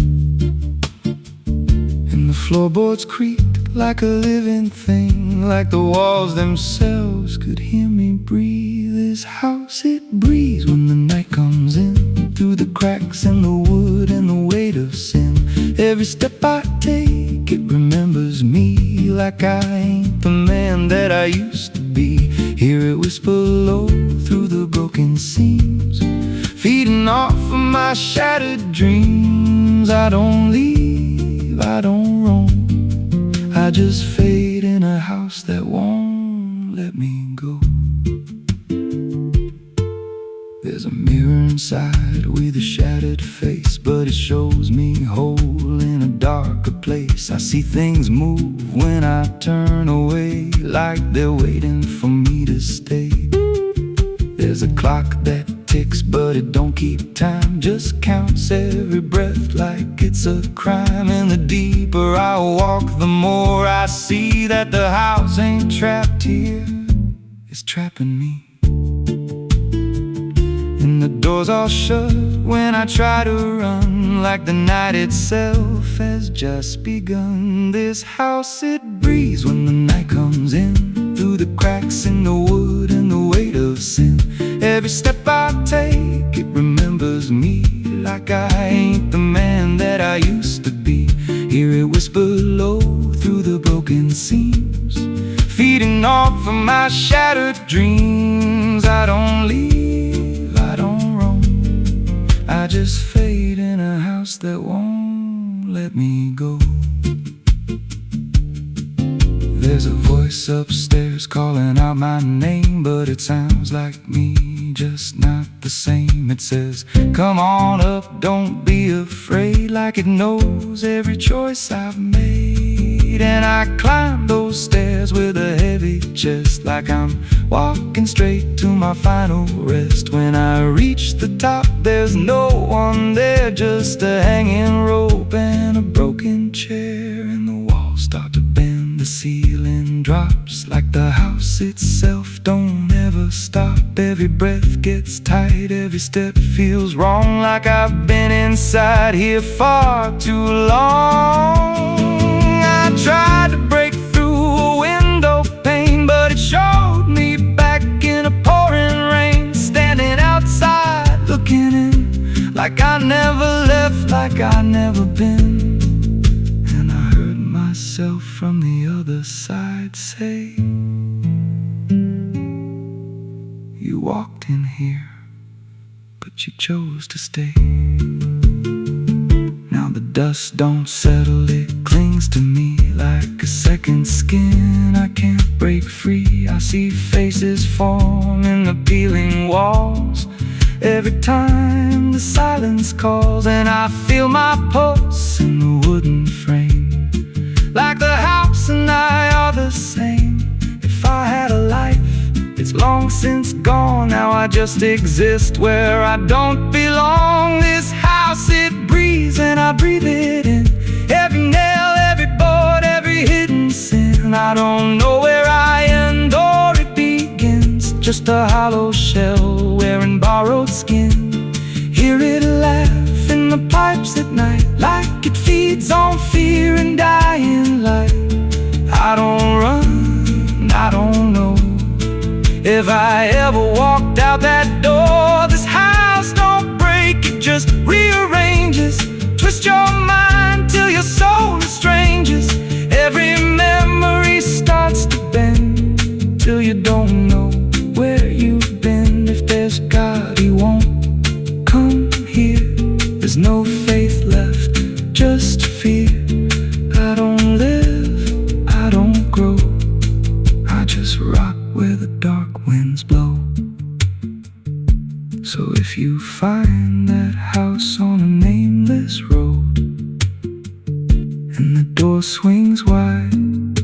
And the floorboards creaked like a living thing, like the walls themselves could hear me breathe. This house, it breathes when the night comes in, through the cracks in the wood and the weight of sin. Every step I take, it remembers me, like I ain't the man that I used to be. Hear it whisper low through the broken seams, feeding off of my shattered dreams. I don't leave, I don't roam, I just fade in a house that won't let me go. There's a mirror inside with a shattered face, but it shows me whole in a darker place. I see things move when I turn away, like they're waiting for me to stay. There's a clock that ticks, but it don't keep time, just counts every breath like it's a crime. And the deeper I walk, the more I see that the house ain't trapped here, it's trapping me. And the doors all shut when I try to run, like the night itself has just begun. This house, it breathes when the night comes in, through the cracks in the wood and the weight of sin. Every step I take, it remembers me, like I ain't the man that I used to be. Hear it whisper low through the broken seams, feeding off of my shattered dreams. I don't leave, I don't roam, I just fade in a house that won't let me go. There's a voice upstairs calling out my name, but it sounds like me, just not the same. It says, come on up, don't be afraid, like it knows every choice I've made. And I climb those stairs with a heavy chest, like I'm walking straight to my final rest. When I reach the top, there's no one there, just a hanging rope and a broken chair. And the walls start to bend, the ceiling drops, like the house itself don't ever stop. Every breath gets tight, every step feels wrong, like I've been inside here far too long. I tried to break through a window pane, but it showed me back in a pouring rain. Standing outside, looking in, like I never left, like I never been. And I heard myself from the other side say, you walked in here, but you chose to stay. Now the dust don't settle, it clings to me like a second skin. I can't break free, I see faces form in the peeling walls every time the silence calls. And I feel my pulse in the wooden frame, like the house and I are the same. If I had a life, it's long since gone. Now I just exist where I don't belong. This house, it breathes and I breathe it in, every nail, every board, every hidden sin. I don't know where I end or it begins, just a hollow shell wearing borrowed skin. Hear it laugh in the pipes at night, like it feeds on fear and dying light. I don't run, I don't know if I ever walked out that door. This house don't break, it just rearranges, twist your mind till your soul estranges. Every memory starts to bend, till you don't know where you've been. If there's God, He won't come here. There's no faith left, just fear. I don't live, I don't grow, door swings wide,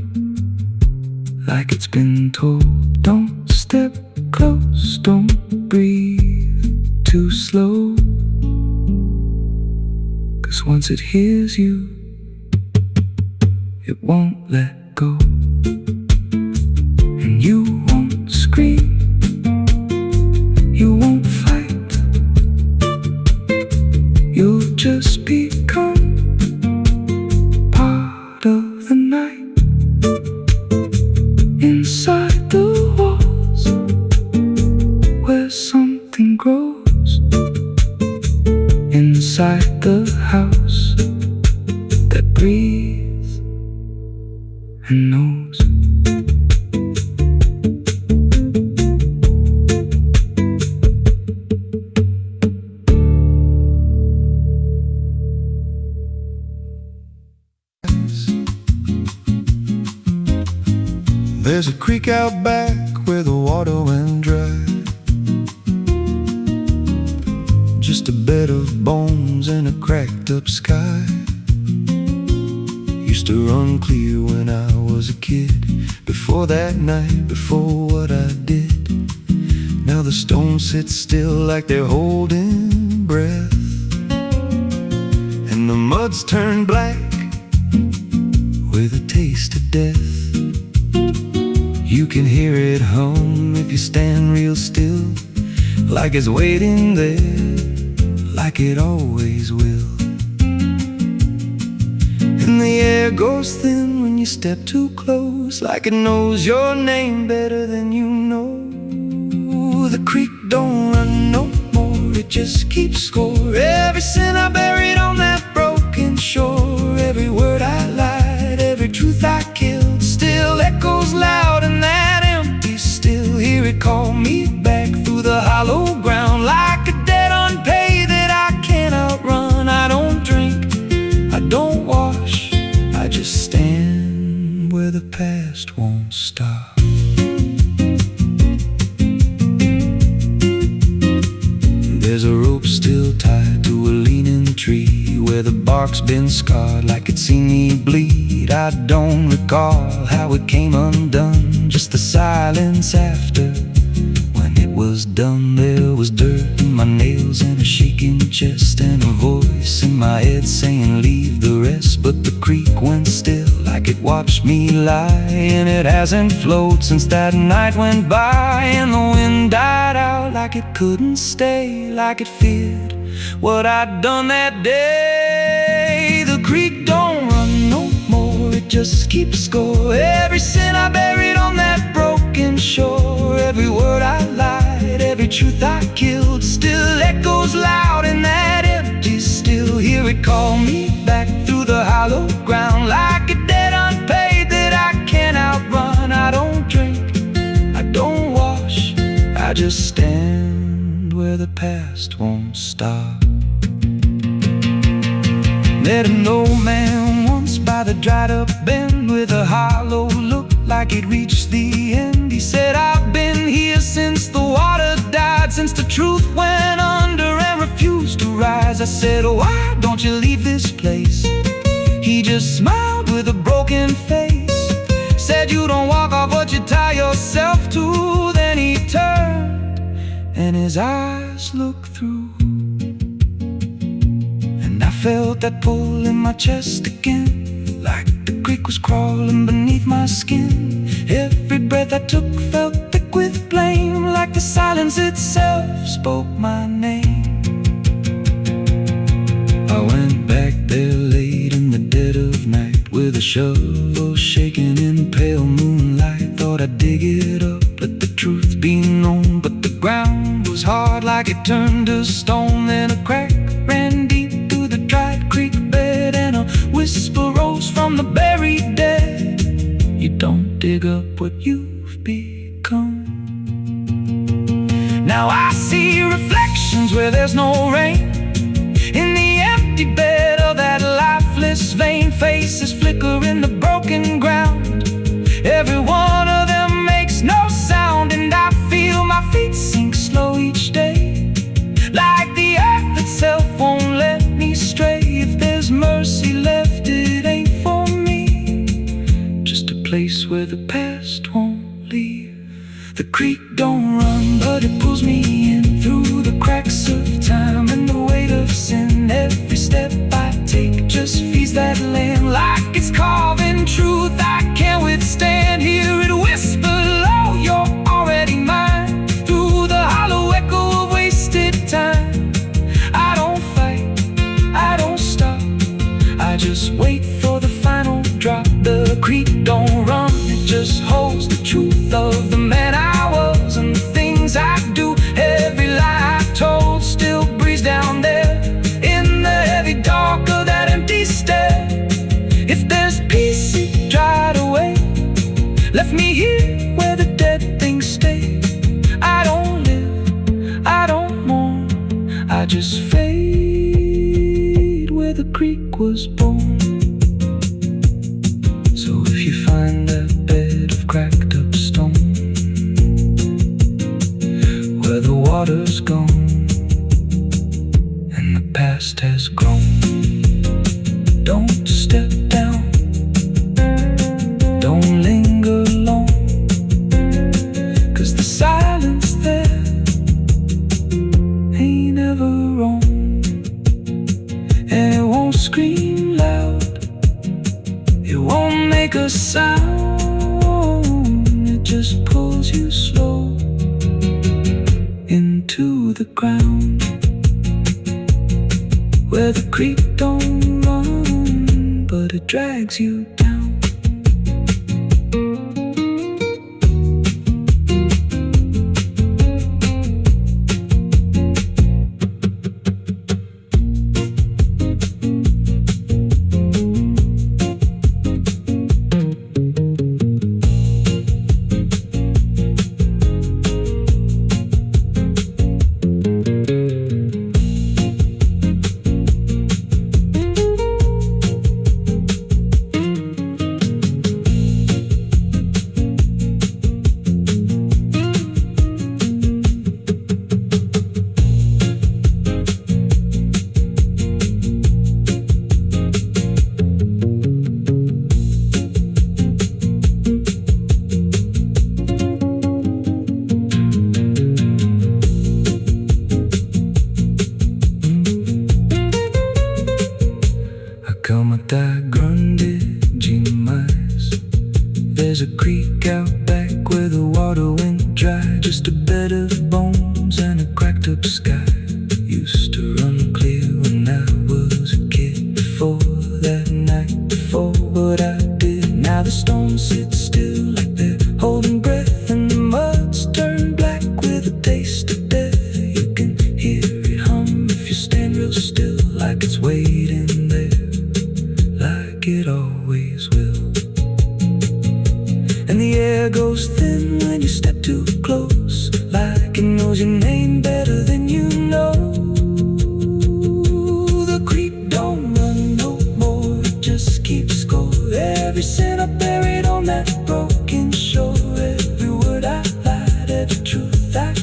like it's been told. Don't step close, don't breathe too slow, 'cause once it hears you, it won't let go. And you won't scream, you won't fight, you'll just become part of the night. Inside the walls, where something grows. Inside the house that breathes and knows. There's a creek out back where the water went dry, just a bed of bones and a cracked up sky. Used to run clear when I was a kid, before that night, before what I did. Now the stones sit still like they're holding breath, and the mud's turned black with a taste of death. You can hear it hum if you stand real still, like it's waiting there, like it always will. And the air goes thin when you step too close, like it knows your name better than you know. The creek don't run no more, it just keeps score. Every sin I buried on that broken shore, every word I lied, every truth I killed, still echoes loud in that empty still. Hear it call me back through the hollow ground, like a debt unpaid that I can't outrun. I don't drink, I don't wash, I just stand where the past won't stop. There's a rope still tied to a leaning tree, where the bark's been scarred like it's seen me bleed. I don't recall how it came undone, just the silence after. When it was done, there was dirt in my nails and a shaking chest, and a voice in my head saying leave the rest. But the creek went still like it watched me lie, and it hasn't flowed since that night went by. And the wind died out like it couldn't stay, like it feared what I'd done that day. The creek don't run no more, it just keeps score. Every sin I buried on that broken shore, every word I lied, every truth I killed, still echoes loud in that empty still. Hear it call me back through the hollow ground, like a debt unpaid that I can't outrun. I don't drink, I don't wash, I just stand where the past won't stop. Met an old man once by the dried up bend, with a hollow look like he'd reached the end. He said, I've been here since the water died, since the truth went under and refused to rise. I said, why don't you leave this place? He just smiled with a broken face, said, you don't walk off what you tie yourself to. Then he turned and his eyes looked through, I felt that pull in my chest again, like the creek was crawling beneath my skin. Every breath I took felt thick with blame, like the silence itself spoke my name. I went back there late in the dead of night, with a shovel shaking in pale moonlight. Thought I'd dig it up, let the truth be known, but the ground was hard like it turned to stone. Then a crack ran deep dried creek bed, and a whisper rose from the buried dead. You don't dig up what you've become. Now I see reflections where there's no rain, in the empty bed of that lifeless vein. Faces flicker in the broken ground, every one of them makes no sound. And I feel my feet sink slow each day, like the earth itself won't let me stray. If there's mercy left, it ain't for me. place where the past won't leave. The creek don't run, but it pulls me in through the cracks of time and the weight of sin. Every step I take just feeds that land like it's carving truth I can't withstand. Hear it whisper low, you're already mine, through the hollow echo of wasted time. I don't fight, I don't stop, I just wait for the final drop. The creek don't run, it just holds the truth of the man I was and the things I do. Every lie I told still breathes down there in the heavy dark of that empty stare. If there's peace, it dried away, left me here where the dead things stay. I don't live, I don't mourn, I just fade where the creek was born. So if you find that bed of cracked up stone where the water's gone and the past has grown, don't step down, don't linger long, 'cause the silence there ain't ever wrong. And it won't scream loud, it won't make a sound, it just pulls you slow into the ground. Where the creek don't run, but it drags you down. Como tá grande demais. There's a creek out back where the water went dry, just a bed of bones and a cracked up sky. Used to run clear when I was a kid, before that night, before what I did. Now the stones sit still like they're holding breath, and the mud's turned black with a taste of death. You can hear it hum if you stand real still, like it's waiting there, like it always will. And the air goes thin when you step too close, like it knows your name better than you know. The creek don't run no more, it just keeps score. Every sin I buried on that broken shore, every word I lied, every truth I...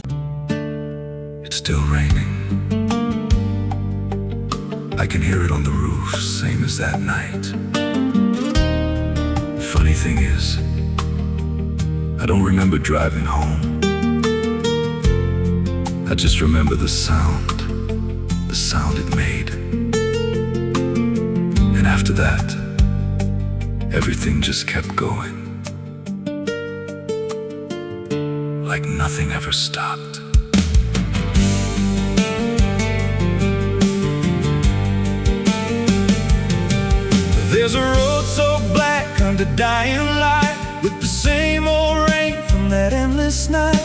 It's still raining. I can hear it on the roof, same as that night. Funny thing is, I don't remember driving home. I just remember the sound it made. And after that, everything just kept going, like nothing ever stopped. There's a road so black under dying light, with the same old rain from that endless night.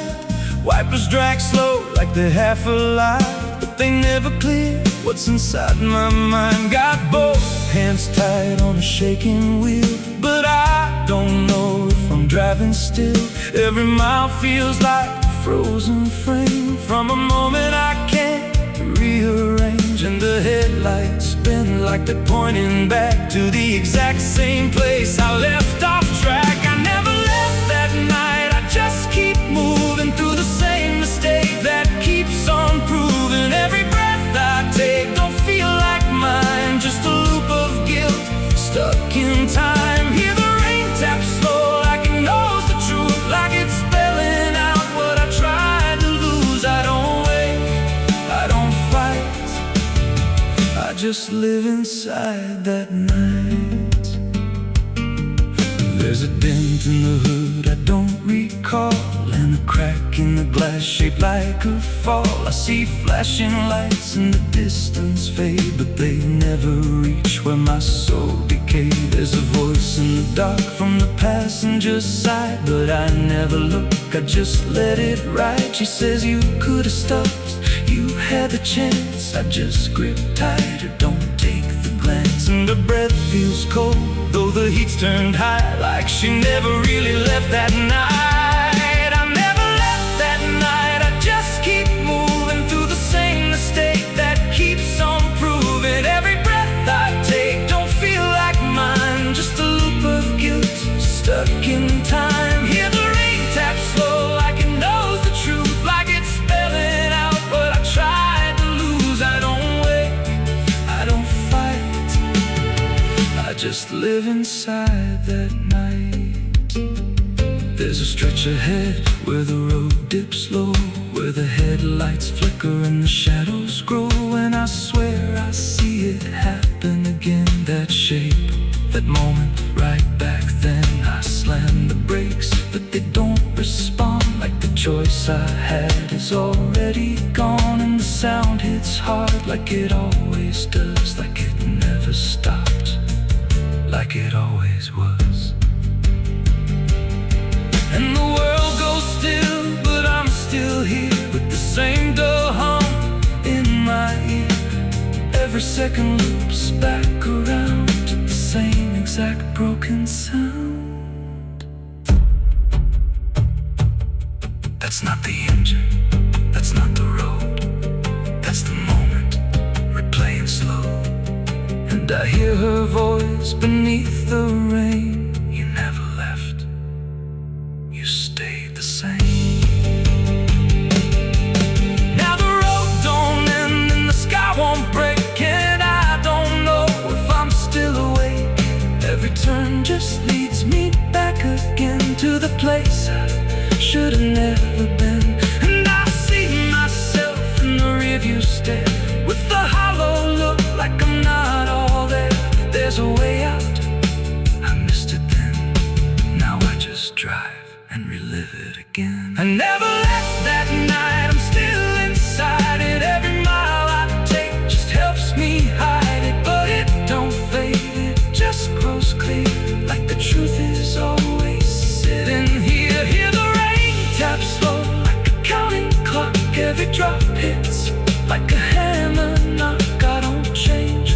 Wipers drag slow like they're half alive, but they never clear what's inside my mind. Got both hands tied on a shaking wheel, but I don't know if I'm driving still. Every mile feels like a frozen frame from a moment I can't rearrange. And the headlights spin like they're pointing back to the exact same place I left off track. I never left that night, I just keep moving through the same mistake that keeps on proving. Every breath I take don't feel like mine, just a loop of guilt stuck in time. Hear the rain tap slow just live inside that night. There's a dent in the hood I don't recall, and a crack in the glass shaped like a fall. I see flashing lights in the distance fade, but they never reach where my soul decay. There's a voice in the dark from the passenger side, but I never look, I just let it ride. She says you could have stopped, you had the chance. I just grip tighter, don't take the glance. And her breath feels cold, though the heat's turned high, like she never really left that night. I never left that night, I just keep moving through the same mistake that keeps on proving. Every breath I take don't feel like mine, just a loop of guilt stuck in time. Hear the rain tap slow like it knows the truth, like it's spelling out what I tried to lose. I don't wait, I don't fight, I just live inside that night. There's a stretch ahead where the road dips low, where the headlights flicker and the shadows grow. And I swear I see it happen again, that shape, that moment right back then. I slam the brakes, but they don't respond, like the choice I had is already gone. And the sound hits hard like it always does, like it never stopped, like it always was. And the world goes still, but I'm still here, with the same dull hum in my ear. Every second loops back around to the same exact broken sound. That's not the engine, that's not the road, that's the moment replaying slow. And I hear her voice beneath the rain. You never left, you stayed the same. Now the road don't end and the sky won't break, and I don't know if I'm still awake. Every turn just leads me back again to the place I should have never been. And I see myself in the rearview stare, with the hollow look like I'm not all there. There's a way out, I missed it then, now I just drive and relive it again. I never left that night, I'm still inside it. Every mile I take just helps me hide it, but it don't fade, it just grows clear, like the truth is always sitting here. Hear the rain tap slow like a counting clock, every drop hits like a hammer knock. I don't change,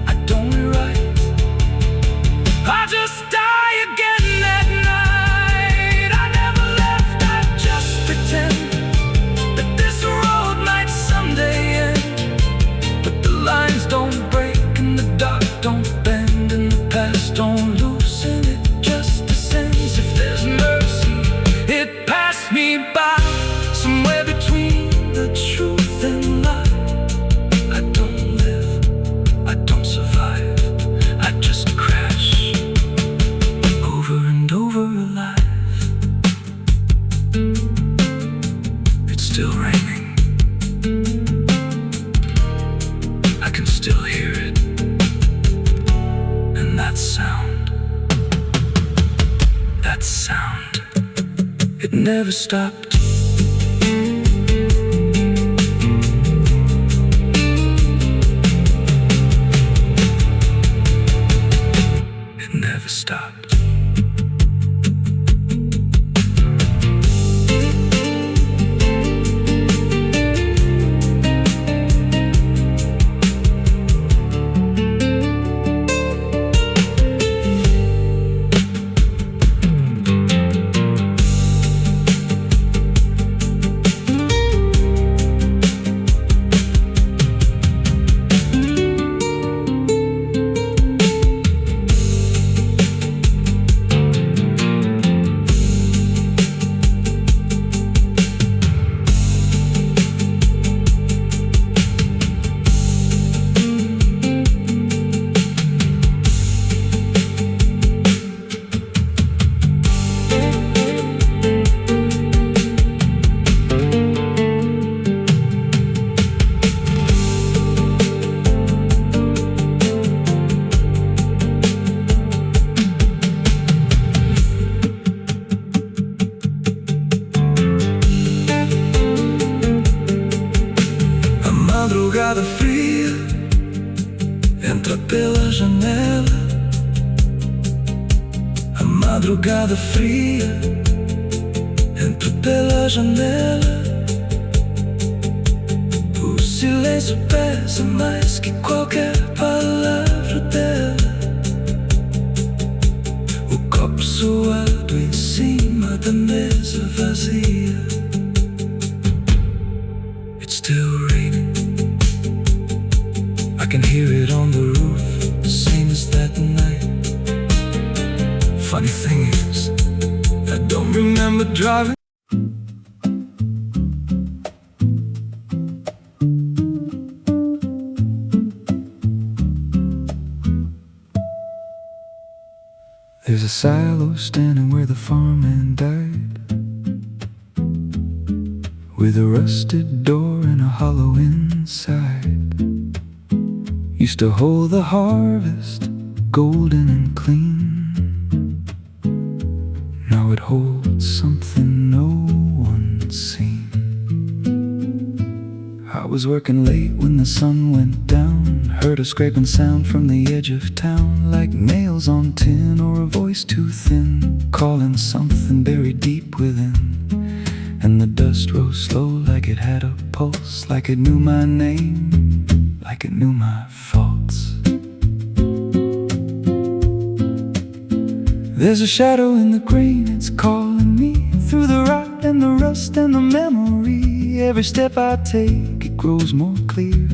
I don't rewrite, I just die again that night. I never left, I just pretend that this road might someday end. But the lines don't break and the dark don't bend, and the past don't loosen, it just descends. If there's mercy, it passed me by, somewhere between the truth and lie. I don't live, I don't survive, I just crash over and over alive. It's still raining, I can still hear it, and that sound, it never stopped. It never stopped. madrugada fria, entro pela janela. O silêncio pesa mais que qualquer palavra dela. O copo suado em cima da mesa vazia. It's still raining. I can hear it on the roof, the same as that night. Funny thing is, I don't remember driving. There's a silo standing where the farmhand died, with a rusted door and a hollow inside. Used to hold the harvest, golden and clean. Now it holds something no one's seen. I was working late when the sun went down. Heard a scraping sound from the edge of town, like nails on tin or a voice too thin, calling something buried deep within. And the dust rose slow like it had a pulse, like it knew my name, like it knew my faults. There's a shadow in the grain, it's calling me through the rot and the rust and the memory. Every step I take, it grows more clear,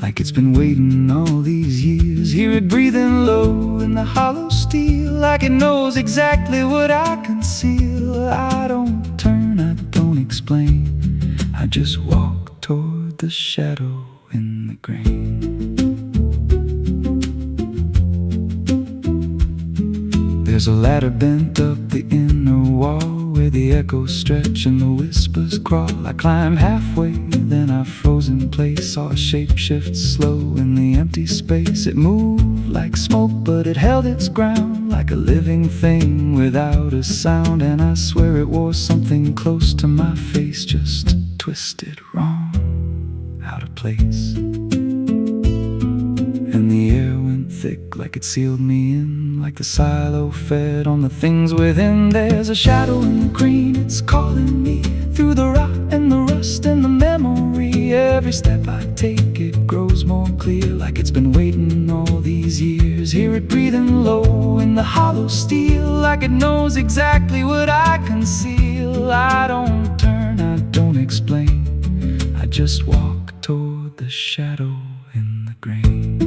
like it's been waiting all these years. Hear it breathing low in the hollow steel, like it knows exactly what I conceal. I don't turn, I don't explain, I just walk toward the shadow in the grain. There's a ladder bent up the inner wall, where the echoes stretch and the whispers crawl. I climbed halfway, then I froze in place. Saw a shape shift slow in the empty space. It moved like smoke, but it held its ground, like a living thing without a sound. And I swear it wore something close to my face, just twisted wrong, out of place. And the air went thick, like it sealed me in, like the silo fed on the things within. There's a shadow in the green, it's calling me through the rot and the rust and the memory. Every step I take, it grows more clear, like it's been waiting all these years. Hear it breathing low in the hollow steel, like it knows exactly what I conceal. I don't turn, I don't explain, I just walk toward the shadow in the grain.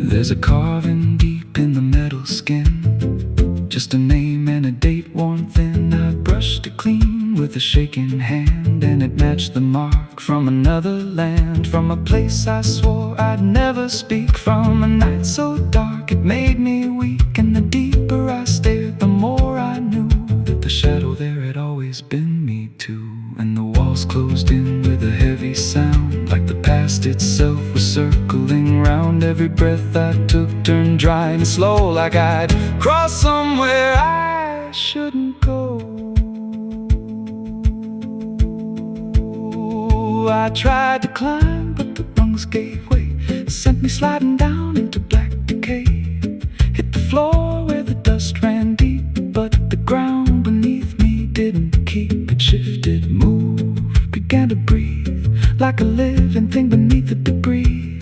There's a carving deep in the metal skin, just a name and a date worn thin. I brushed it clean with a shaking hand, and it matched the mark from another land, from a place I swore I'd never speak, from a night so dark it made me weak. And the deeper I stared, the more I knew that the shadow there had always been me too. And the walls closed in with a heavy sound, like the past itself was circling round. Every breath I took turned dry and slow, like I'd crossed somewhere I shouldn't go. I tried to climb, but the rungs gave way, sent me sliding down into black decay. Hit the floor where the dust ran deep, but the ground beneath me didn't keep. It shifted, moved, began to breathe, like a living thing beneath the debris.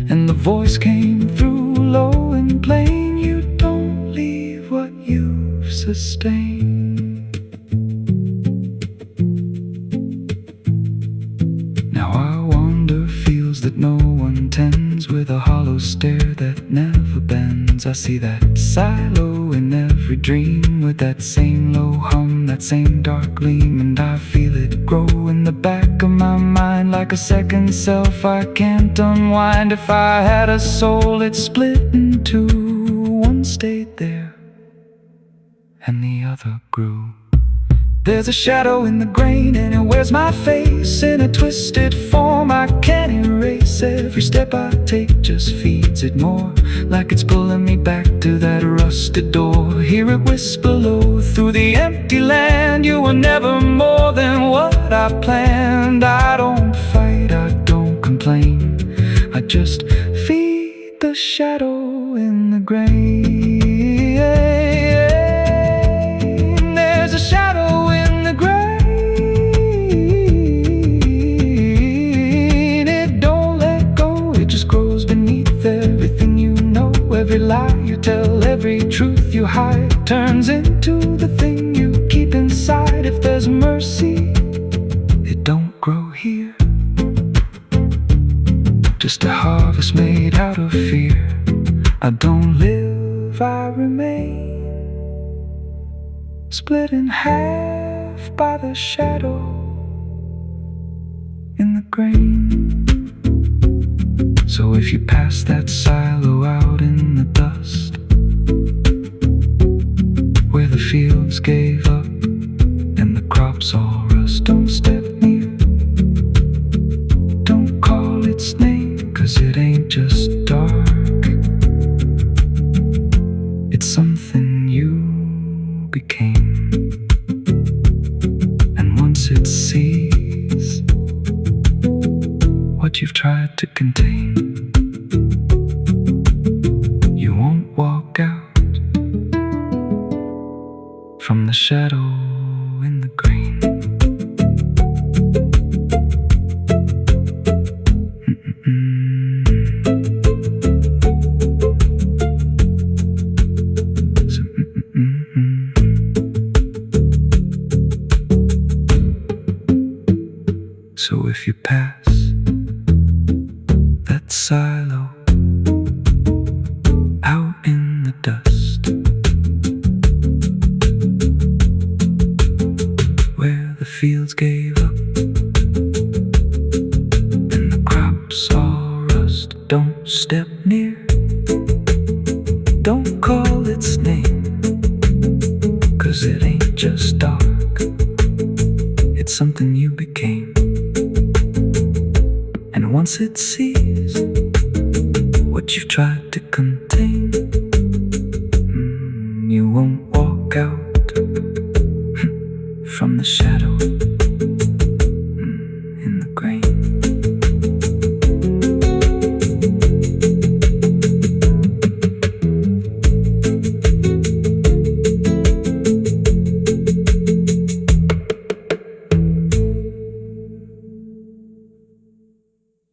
And the voice came through low and plain, you don't leave what you've sustained. Now I wander fields that no one tends, with a hollow stare that never bends. I see that silo in every dream, with that same low hum, that same dark gleam. And I feel it grow in the back of my mind, like a second self I can't unwind. If I had a soul, it split in two. One stayed there and the other grew. There's a shadow in the grain, and it wears my face in a twisted form I can't erase. Every step I take just feeds it more, like it's pulling me back to that rusted door. Hear it whisper low through the empty land, you were never more than what I planned. I don't fight, I don't complain, I just feed the the shadow in the grain. There's a shadow in the grain. It don't let go, it just grows beneath everything you know. Every lie you tell, every truth you hide, turns into the thing you keep inside. If there's mercy, it don't grow here. Just a harvest made out of fear. I don't live, I remain, split in half by the shadow in the grain. So if you pass that silo out in the dust, where the fields gave up and the crops all rust, don't step near, don't call its name, 'cause it ain't just dark, it's something you became. And once it sees what you've tried to contain, you won't walk out from the shadow in the grain. So if you pass that silo out in the dust, where the fields gave up and the crops all rust, don't step near, don't call its name, 'cause it ain't just dark, it's something you became. And once it sees what you've tried to contain,